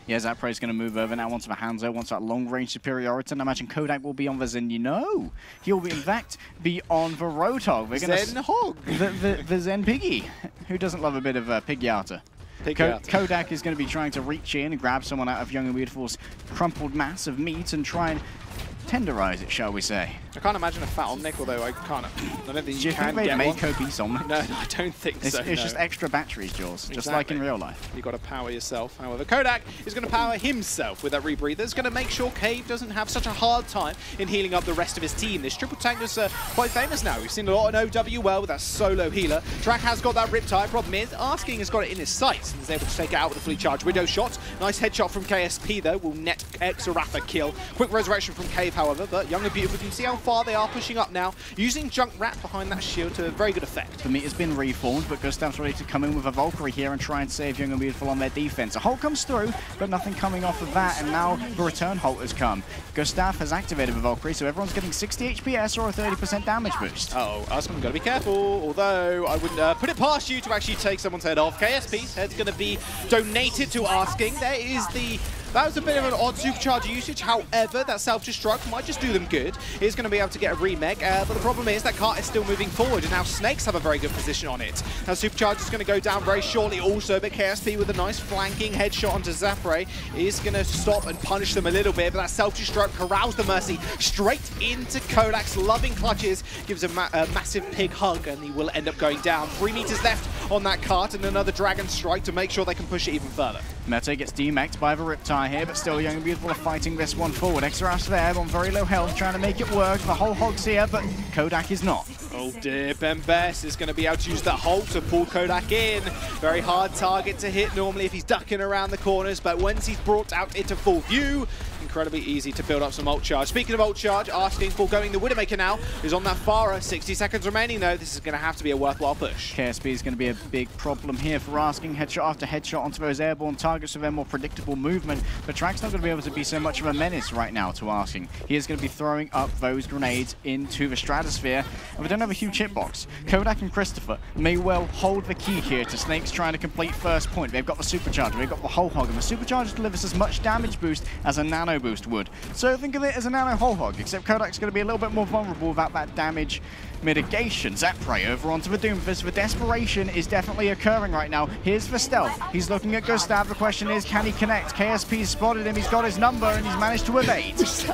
Yeah, Zapre's going to move over now onto the Hanzo, wants that long-range superiority, and I imagine Kodak will be on the Zen. No, he'll be, in fact, be on the Roadhog. We're going Zen Hog. The Zen Piggy. Who doesn't love a bit of Pig-Yata? Kodak is going to be trying to reach in and grab someone out of Young and Beautiful's crumpled mass of meat and try and tenderize it, shall we say. I can't imagine a fat Omnic, although I don't think you can get make one. obese Omnics? No, I don't think so. It's just extra batteries, Jules, just like in real life. You've got to power yourself. However, Kodak is going to power himself with that rebreather. It's going to make sure Cave doesn't have such a hard time in healing up the rest of his team. This triple tank is quite famous now. We've seen a lot on OWL with that solo healer. Track has got that Riptide. Problem is, Asking has got it in his sights and is able to take it out with a fully charged Widow shot. Nice headshot from KSP, though, will net Xerath a kill. Quick resurrection from Cave, however, but Young and Beautiful, you can see how far they are pushing up now, using Junkrat behind that shield to very good effect. The meat has been reformed, but Gustav's ready to come in with a Valkyrie here and try and save Young and Beautiful on their defense. A Holt comes through, but nothing coming off of that, and now the return Holt has come. Gustav has activated the Valkyrie, so everyone's getting 60 HPS or a 30% damage boost. Uh-oh, Asking, got to be careful, although I wouldn't put it past you to actually take someone's head off. KSP's head's going to be donated to Asking. That was a bit of an odd supercharger usage, however, that self-destruct might just do them good. He's going to be able to get a remake, but the problem is that cart is still moving forward, and now Snakes have a very good position on it. Now supercharger is going to go down very shortly also, but KSP with a nice flanking headshot onto Zapre is going to stop and punish them a little bit, but that self-destruct corrals the Mercy straight into Kodak's loving clutches, gives a massive pig hug, and he will end up going down. 3 meters left on that cart, and another Dragon Strike to make sure they can push it even further. Mete gets demaxed by the Riptide here, but still Young and Beautiful are fighting this one forward. Xerath's there on very low health, trying to make it work. The whole Hog's here, but Kodak is not. Oh dear, Ben Best is going to be able to use that Holt to pull Kodak in. Very hard target to hit normally if he's ducking around the corners, but once he's brought out into full view, incredibly easy to build up some ult charge. Speaking of ult charge, Asking for going the Widowmaker now is on that Pharah. 60 seconds remaining though. This is going to have to be a worthwhile push. KSP is going to be a big problem here for Asking. Headshot after headshot onto those airborne targets with their more predictable movement. But Track's not going to be able to be so much of a menace right now to Asking. He is going to be throwing up those grenades into the stratosphere. And we don't have a huge hitbox. Kodak and Christopher may well hold the key here to Snakes trying to complete first point. They've got the supercharger, they've got the whole hog, and the supercharger delivers as much damage boost as a nano boost would. So think of it as a nano whole hog, except Kodak's going to be a little bit more vulnerable without that damage mitigation. Zapre over onto the Doomfist. The desperation is definitely occurring right now. Here's the stealth. He's looking at Gustav. The question is, can he connect? KSP's spotted him. He's got his number and he's managed to evade. It's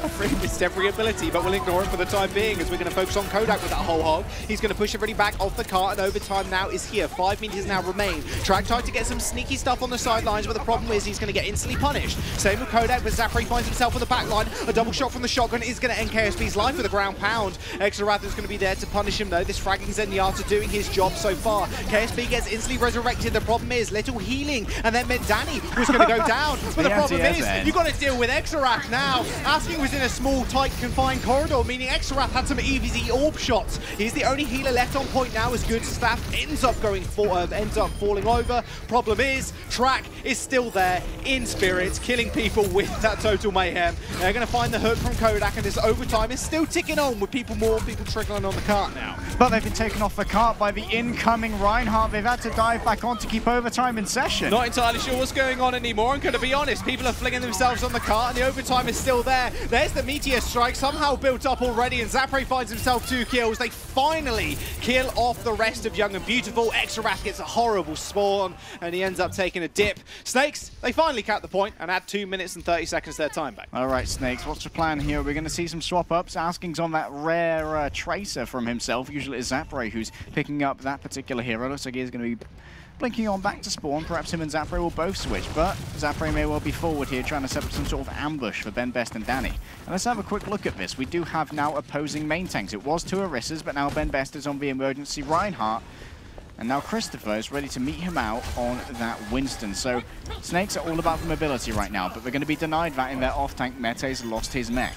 temporary ability, but we'll ignore it for the time being as we're going to focus on Kodak with that whole hog. He's going to push everybody back off the cart, and overtime now is here. 5 meters now remain. Track tried to get some sneaky stuff on the sidelines, but the problem is he's going to get instantly punished. Same with Kodak, but Zapre finds himself on the back line. A double shot from the shotgun is going to end KSP's life with a ground pound. Xerath is going to be there to punish him though. This fragging Zenyatta doing his job so far. KSP gets instantly resurrected. The problem is little healing, and then meant Danny was going to go down. But the problem is you've got to deal with Xerath now. Asking was in a small, tight, confined corridor, meaning Xerath had some easy orb shots. He's the only healer left on point now as Gustav ends up falling over. Problem is, Track is still there in spirit, killing people with that total mayhem. They're going to find the hook from Kodak, and this overtime is still ticking on with more people trickling on the cart now. But they've been taken off the cart by the incoming Reinhardt. They've had to dive back on to keep overtime in session. Not entirely sure what's going on anymore. I'm going to be honest. People are flinging themselves on the cart, and the overtime is still there. There's the Meteor Strike, somehow built up already, and Zapre finds himself 2 kills. They finally kill off the rest of Young and Beautiful. Xerath gets a horrible spawn, and he ends up taking a dip. Snakes, they finally cap the point and add 2 minutes and 30 seconds to their time back. All right, Snakes, what's the plan here? We're going to see some swap-ups. Asking's on that rare Tracer from himself. Usually it's Zapre who's picking up that particular hero. Looks like he's going to be blinking on back to spawn. Perhaps him and Zapre will both switch, but Zapre may well be forward here trying to set up some sort of ambush for Ben Best and Danny. And let's have a quick look at this. We do have now opposing main tanks. It was 2 Orissas, but now Ben Best is on the emergency Reinhardt. And now Christopher is ready to meet him out on that Winston. So Snakes are all about the mobility right now, but they're going to be denied that in their off-tank. Mete's lost his mech.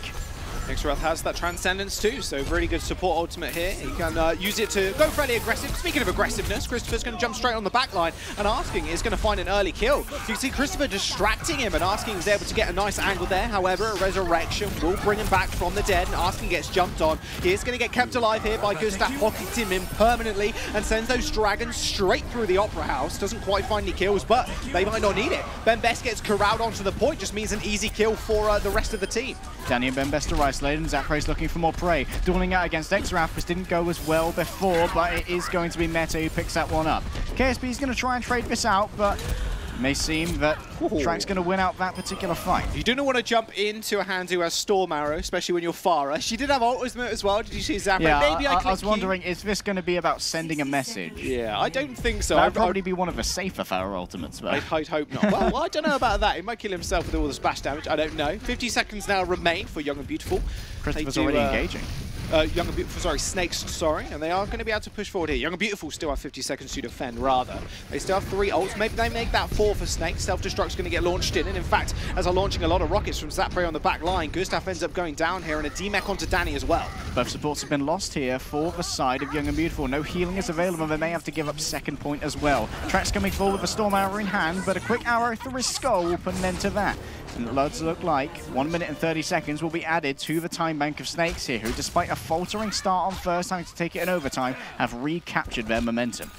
Xerath has that Transcendence too, so really good support ultimate here. He can use it to go fairly aggressive. Speaking of aggressiveness, Christopher's going to jump straight on the back line, and Asking is going to find an early kill. So you can see Christopher distracting him, and Asking is able to get a nice angle there. However, a resurrection will bring him back from the dead, and Asking gets jumped on. He is going to get kept alive here by Gustav, pocketing him in permanently, and sends those dragons straight through the Opera House. Doesn't quite find any kills, but they might not need it. Bembest gets corralled onto the point, just means an easy kill for the rest of the team. Danny and Bembest are isolated, and Zapre's looking for more prey. Dueling out against Xerath, which didn't go as well before, but it is going to be Meta who picks that one up. KSP is going to try and trade this out, but it may seem that Track's going to win out that particular fight. You do not want to jump into a hand who has Storm Arrow, especially when you're Pharah. She did have ultimate as well. Did you see Zapre? Yeah, maybe I was wondering, is this going to be about sending a message? Yeah, I don't think so. That would probably be one of the safer Pharah ultimates, but I'd hope not. Well, I don't know about that. He might kill himself with all the splash damage. I don't know. 50 seconds now remain for Young and Beautiful. Christopher's already engaging. Young and Beautiful, sorry, Snakes, sorry, and they are going to be able to push forward here. Young and Beautiful still have 50 seconds to defend, rather. They still have 3 ults. Maybe they make that 4 for Snakes. Self-Destruct's going to get launched in, and in fact, as they're launching a lot of rockets from Zapre on the back line, Gustav ends up going down here, and a D-Mech onto Danny as well. Both supports have been lost here for the side of Young and Beautiful. No healing is available. They may have to give up second point as well. Track's coming forward with a Storm Arrow in hand, but a quick arrow through his skull will put an end to that. And it does look like 1 minute and 30 seconds will be added to the time bank of Snakes here, who, despite a faltering start on first, having to take it in overtime, have recaptured their momentum.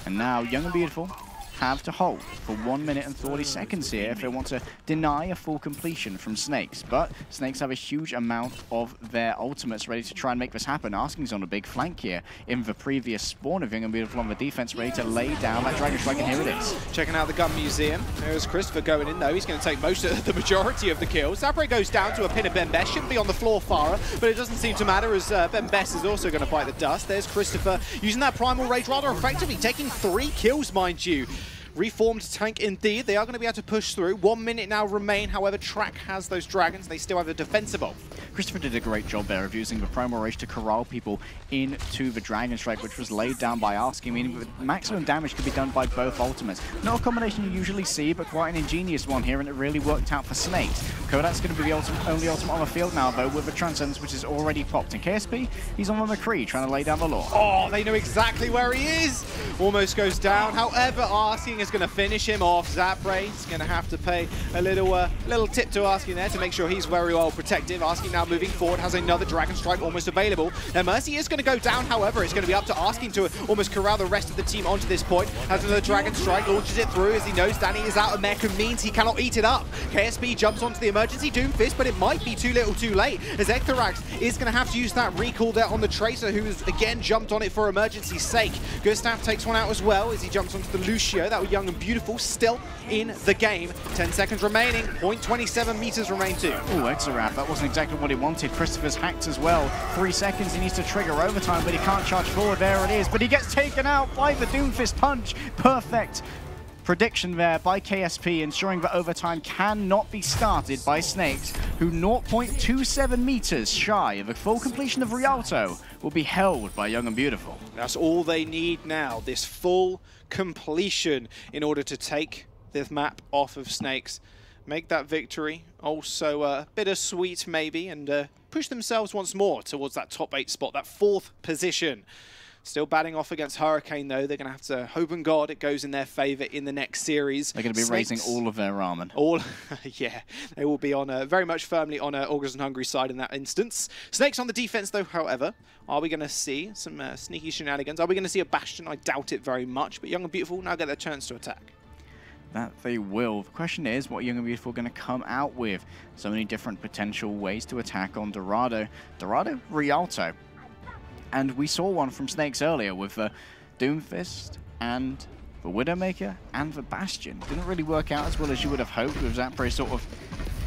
And now Young and Beautiful have to hold for 1 minute and 40 seconds here if they want to deny a full completion from Snakes. But Snakes have a huge amount of their ultimates ready to try and make this happen. Asking's on a big flank here in the previous spawn of Young and Beautiful on the defense, ready to lay down that Dragon Strike, and here it is. Checking out the gun museum. There's Christopher going in though. He's going to take the majority of the kills. Zapre goes down to a pin of Bembest. Shouldn't be on the floor, Farah, but it doesn't seem to matter as Bembest is also going to bite the dust. There's Christopher using that Primal Rage rather effectively, taking 3 kills, mind you. Reformed tank indeed. They are going to be able to push through. 1 minute now remain. However, Track has those dragons. They still have a defensive ult. Christopher did a great job there of using the Primal Rage to corral people into the Dragon Strike, which was laid down by Asking, meaning that maximum damage could be done by both ultimates. Not a combination you usually see, but quite an ingenious one here, and it really worked out for Snakes. Kodak's going to be the only ultimate on the field now, though, with the Transcendence, which is already popped. And KSP, he's on the McCree, trying to lay down the law. Oh, they know exactly where he is. Almost goes down. However, Asking is going to finish him off. Zapre is going to have to pay a little tip to Asking there to make sure he's very well protected. Asking now moving forward, has another Dragon Strike almost available. Now Mercy is going to go down, however, it's going to be up to Asking to almost corral the rest of the team onto this point. Has another Dragon Strike, launches it through as he knows Danny is out of mech and means he cannot eat it up. KSP jumps onto the emergency Doomfist, but it might be too little too late, as Ectharax is going to have to use that recall there on the Tracer, who has again jumped on it for emergency's sake. Gustav takes one out as well as he jumps onto the Lucio. That was Young and Beautiful still in the game. 10 seconds remaining, 0.27 meters remain too. Oh, Xerath, that wasn't exactly what he wanted. Christopher's hacked as well. 3 seconds, he needs to trigger overtime, but he can't charge forward. There it is, but he gets taken out by the Doomfist punch. Perfect prediction there by KSP, ensuring that overtime cannot be started by Snakes, who 0.27 meters shy of a full completion of Rialto will be held by Young and Beautiful. That's all they need now, this full completion, in order to take this map off of Snakes. Make that victory also bittersweet maybe, and push themselves once more towards that top 8 spot, that 4th position. Still batting off against Hurricane though. They're going to have to hope and God it goes in their favor in the next series. They're going to be raising all of their ramen. Yeah, they will be on very much firmly on August and Hungry side in that instance. Snakes on the defense though, however. Are we going to see some sneaky shenanigans? Are we going to see a Bastion? I doubt it very much, but Young and Beautiful now get their chance to attack. That they will. The question is what Young and Beautiful are going to come out with. So many different potential ways to attack on Dorado. Dorado, Rialto. And we saw one from Snakes earlier with the Doomfist and the Widowmaker and the Bastion. Didn't really work out as well as you would have hoped, with Zapre sort of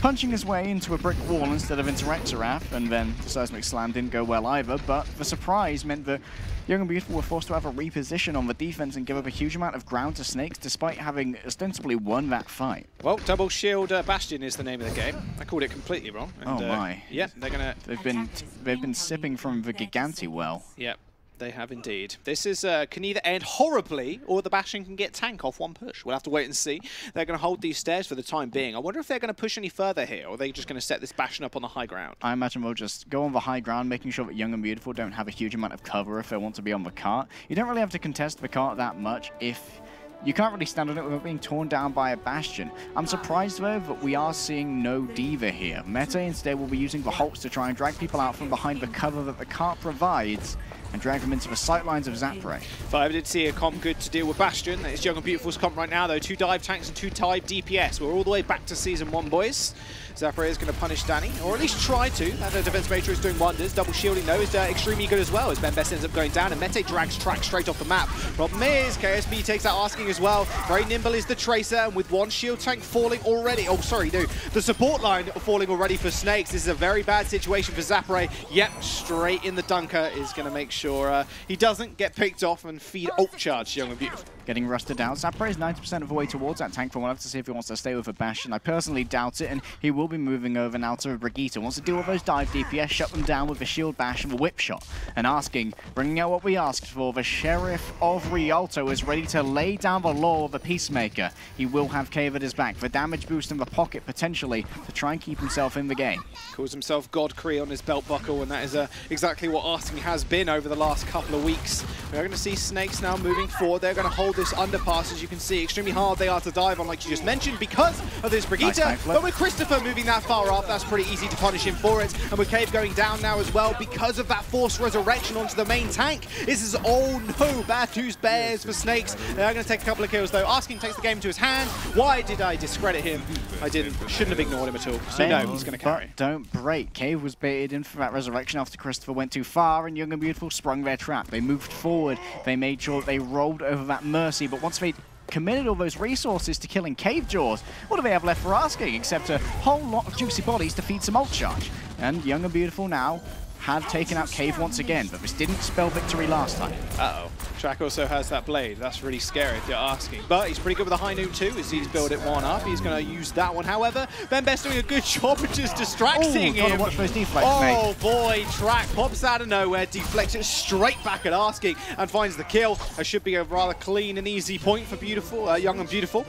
punching his way into a brick wall instead of into Xerath, and then the Seismic Slam didn't go well either, but the surprise meant that Young and Beautiful were forced to have a reposition on the defense and give up a huge amount of ground to Snakes, despite having ostensibly won that fight. Well, Double Shield Bastion is the name of the game. I called it completely wrong. And, oh my! Yeah, they're gonna. They've been sipping from the Giganti well. Yep. They have indeed. This is can either end horribly, or the Bastion can get tank off one push. We'll have to wait and see. They're going to hold these stairs for the time being. I wonder if they're going to push any further here, or are they just going to set this Bastion up on the high ground? I imagine we'll just go on the high ground, making sure that Young and Beautiful don't have a huge amount of cover if they want to be on the cart. You don't really have to contest the cart that much if you can't really stand on it without being torn down by a Bastion. I'm surprised, though, that we are seeing no Diva here. Meta instead will be using the Holts to try and drag people out from behind the cover that the cart provides and drag them into the sightlines of Zapre. Five did see a comp good to deal with Bastion. It's Young and Beautiful's comp right now, though. 2 dive tanks and 2 dive DPS. We're all the way back to Season 1, boys. Zapre is going to punish Danny, or at least try to. And the defense major is doing wonders. Double shielding, though, is extremely good as well, as Ben Best ends up going down, and Mete drags Track straight off the map. Problem is, KSP takes out Asking as well. Very nimble is the Tracer, and with 1 shield tank falling already. Oh, sorry, no. The support line falling already for Snakes. This is a very bad situation for Zapre. Yep, straight in the dunker is going to make sure he doesn't get picked off and feed ult charge Young and Beautiful. Getting rusted out. Zapre is 90% of the way towards that tank. We'll have to see if he wants to stay with a Bastion. I personally doubt it, and he will be moving over now to Brigitte. Wants to deal with those dive DPS, shut them down with a shield bash and a whip shot. And Asking, bringing out what we asked for. The Sheriff of Rialto is ready to lay down the law of the Peacemaker. He will have Cave at his back. The damage boost in the pocket, potentially, to try and keep himself in the game. Calls himself God Kree on his belt buckle, and that is exactly what Asking has been over the last couple of weeks. We're going to see Snakes now moving forward. They're going to hold this underpass, as you can see. Extremely hard they are to dive on, like you just mentioned, because of this Brigitte. Nice, but with Christopher moving that far up, that's pretty easy to punish him for it. And with Cave going down now as well, because of that forced resurrection onto the main tank. This is, oh no, bad news bears for Snakes. They're going to take a couple of kills, though. Asking takes the game into his hand. Why did I discredit him? I didn't. Shouldn't have ignored him at all. So no, he's going to carry. Don't break. Cave was baited in for that resurrection after Christopher went too far, and Young and Beautiful sprung their trap. They moved forward. They made sure they rolled over that Mercy, but once they committed all those resources to killing Cave Jaws, what do they have left for Asking except a whole lot of juicy bodies to feed some ult charge? And Young and Beautiful now have taken out Cave once again, but this didn't spell victory last time. Uh-oh. Track also has that blade. That's really scary if you're Asking. But he's pretty good with the high noon too, as he's built it one up. He's going to use that one. However, Ben Best doing a good job of just distracting him. Gotta watch those deflects, oh mate. boy, Track pops out of nowhere, deflects it straight back at Asking, and finds the kill. That should be a rather clean and easy point for Beautiful, Young and Beautiful.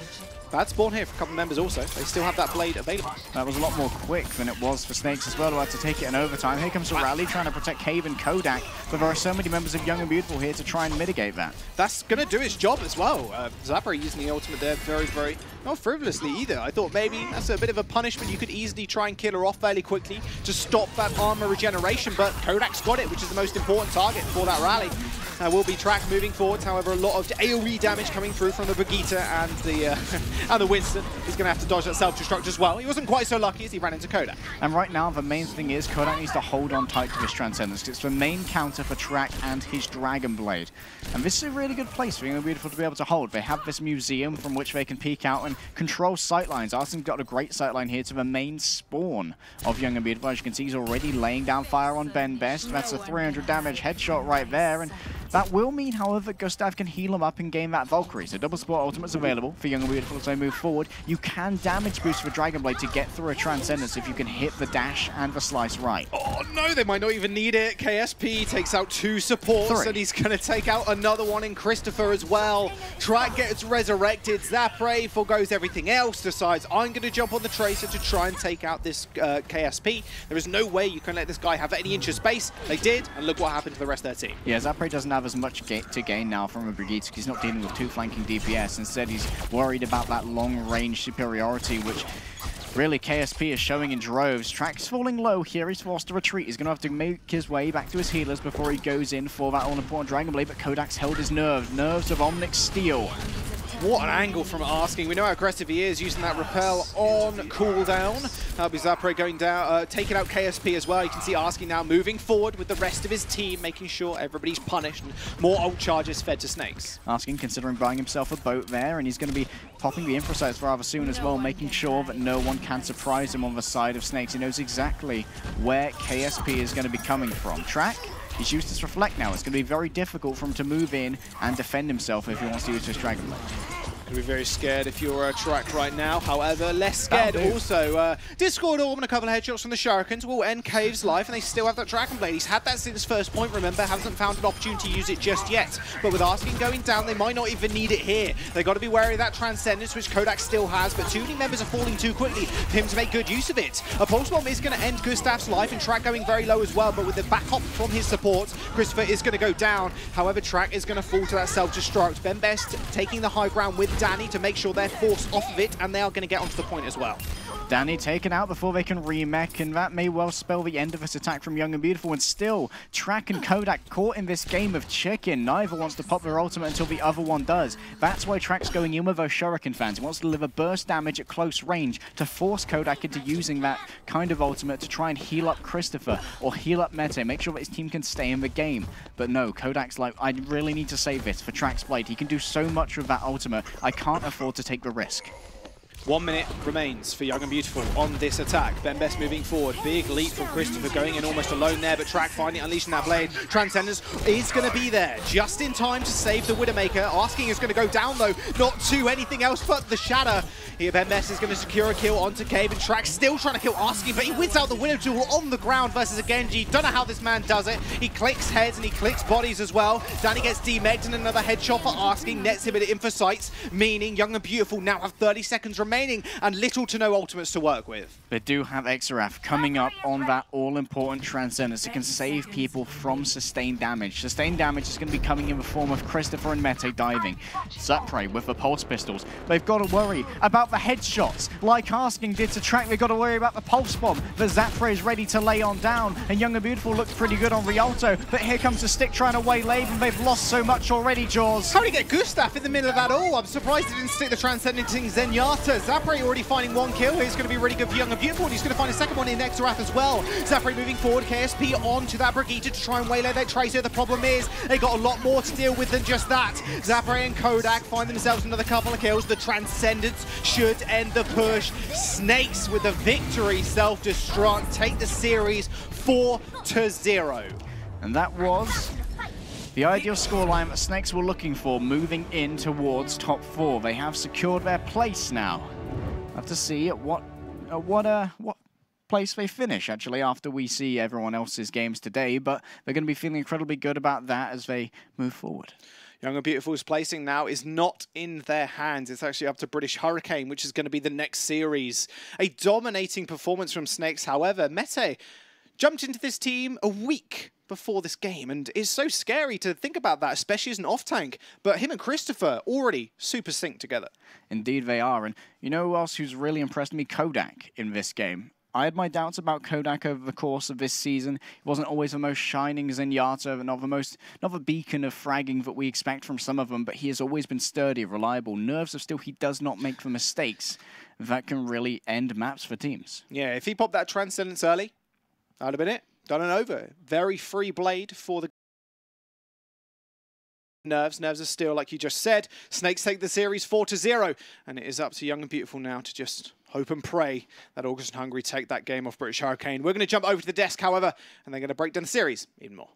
Bad spawn here for a couple of members also. They still have that blade available. That was a lot more quick than it was for Snakes as well, who had to take it in overtime. Here comes the rally, trying to protect Cave and Kodak, but there are so many members of Young and Beautiful here to try and mitigate that. That's going to do its job as well. Zapre using the ultimate there very, not frivolously either. I thought maybe that's a bit of a punishment. You could easily try and kill her off fairly quickly to stop that armor regeneration, but Kodak's got it, which is the most important target for that rally. Will be Track moving forwards. However, a lot of AoE damage coming through from the Brigitte and the and the Winston. He's going to have to dodge that self-destruct as well. He wasn't quite so lucky as he ran into Kodak. And right now, the main thing is Kodak needs to hold on tight to this Transcendence. It's the main counter for Track and his Dragon Blade. And this is a really good place for Young and Beautiful to be able to hold. They have this museum from which they can peek out and control sightlines. Arson's got a great sightline here to the main spawn of Young and Beautiful. As you can see, he's already laying down fire on Ben Best. That's a 300 damage headshot right there. And that will mean, however, Gustav can heal him up and gain that Valkyrie. So double support ultimate's available for Young and Beautiful as they move forward. You can damage boost for Dragon Blade to get through a Transcendence if you can hit the dash and the slice right. Oh no, they might not even need it. KSP takes out 2 supports, and he's going to take out another one in Christopher as well. Track gets resurrected. Zapre forgoes everything else, decides I'm going to jump on the Tracer to try and take out this KSP. There is no way you can let this guy have any inch of space. They did, and look what happened to the rest of their team. Yeah, Zapre doesn't have as much to gain now from a Brigitte because he's not dealing with 2 flanking DPS. Instead, he's worried about that long-range superiority, which really KSP is showing in droves. Track's falling low here. He's forced to retreat. He's going to have to make his way back to his healers before he goes in for that all-important Dragon Blade, but Kodak's held his nerves. Nerves of Omnic Steel. What an angle from Asking. We know how aggressive he is, using that repel on cooldown. That'll be Zapre going down, taking out KSP as well. You can see Asking now moving forward with the rest of his team, making sure everybody's punished and more ult charges fed to Snakes. Asking considering buying himself a boat there, and he's going to be popping the Infrasites rather soon as well, making sure that no one can surprise him on the side of Snakes. He knows exactly where KSP is going to be coming from. Track, he's used his Reflect now. It's going to be very difficult for him to move in and defend himself if he wants to use his Dragon Blade. You'll be very scared if you're a track right now. However, less scared also. Discord Orb and a couple of headshots from the Shurikens will end Cave's life, and they still have that Dragon Blade. He's had that since first point, remember, hasn't found an opportunity to use it just yet. But with Asking going down, they might not even need it here. They've got to be wary of that Transcendence, which Kodak still has, but 2 team members are falling too quickly for him to make good use of it. A Pulse Bomb is going to end Gustav's life, and Track going very low as well, but with the backup from his support, Christopher is going to go down. However, Track is going to fall to that self-destruct. Ben Best taking the high ground with Danny to make sure they're forced off of it, and they are going to get onto the point as well. Danny taken out before they can remech, and that may well spell the end of this attack from Young and Beautiful. And still, Track and Kodak caught in this game of chicken. Neither wants to pop their ultimate until the other one does. That's why Track's going in with those Shuriken fans. He wants to deliver burst damage at close range to force Kodak into using that kind of ultimate to try and heal up Christopher or heal up Mete, make sure that his team can stay in the game. But no, Kodak's like, I really need to save this for Track's Blade. He can do so much with that ultimate. I can't afford to take the risk. 1 minute remains for Young and Beautiful on this attack. Ben Best moving forward. Big leap from Christopher going in almost alone there, but Track finally unleashing that blade. Transcendence is going to be there just in time to save the Widowmaker. Asking is going to go down though, not to anything else but the Shatter. Here Ben Best is going to secure a kill onto Cave, and Track still trying to kill Asking, but he wins out the Widow tool on the ground versus a Genji. Don't know how this man does it. He clicks heads and he clicks bodies as well. Danny gets demegged and another headshot for Asking. Nets him in for sights, meaning Young and Beautiful now have 30 seconds remaining and little to no ultimates to work with. They do have Xraf coming up on that all-important Transcendence. It can save people from sustained damage. Sustained damage is going to be coming in the form of Christopher and Mete diving. Zapre with the pulse pistols. They've got to worry about the headshots. Like Asking did to Track, they've got to worry about the pulse bomb that Zapre is ready to lay on down. And Young and Beautiful looks pretty good on Rialto, but here comes the stick trying to waylay, and they've lost so much already, Jaws. How do you get Gustav in the middle of that all? I'm surprised he didn't stick the Transcendenting Zenyatta. Zapre already finding 1 kill. He's going to be really good for Young and Beautiful, and he's going to find a second one in Xerath as well. Zapre moving forward, KSP onto that Brigitte to try and waylay that Tracer. The problem is they got a lot more to deal with than just that. Zapre and Kodak find themselves another couple of kills. The Transcendence should end the push. Snakes with the victory, self-destruct, take the series 4-0. And that was the ideal scoreline that Snakes were looking for, moving in towards top 4. They have secured their place now. Have to see at what place they finish, actually, after we see everyone else's games today, but they're going to be feeling incredibly good about that as they move forward. Young and Beautiful's placing now is not in their hands. It's actually up to British Hurricane, which is going to be the next series. A dominating performance from Snakes, however. Mete jumped into this team a week before this game, and it's so scary to think about that, especially as an off-tank. But him and Christopher already super synced together. Indeed they are, and you know who else who's really impressed me? Kodak in this game. I had my doubts about Kodak over the course of this season. He wasn't always the most shining Zenyatta, not the beacon of fragging that we expect from some of them, but he has always been sturdy, reliable. Nerves of steel, he does not make the mistakes that can really end maps for teams. Yeah, if he popped that Transcendence early, that'd have been it. Done and over. Very free blade for the Nerves. Nerves are still, like you just said. Snakes take the series 4-0. And it is up to Young and Beautiful now to just hope and pray that August and Hungary take that game off British Hurricane. We're going to jump over to the desk, however, and they're going to break down the series even more.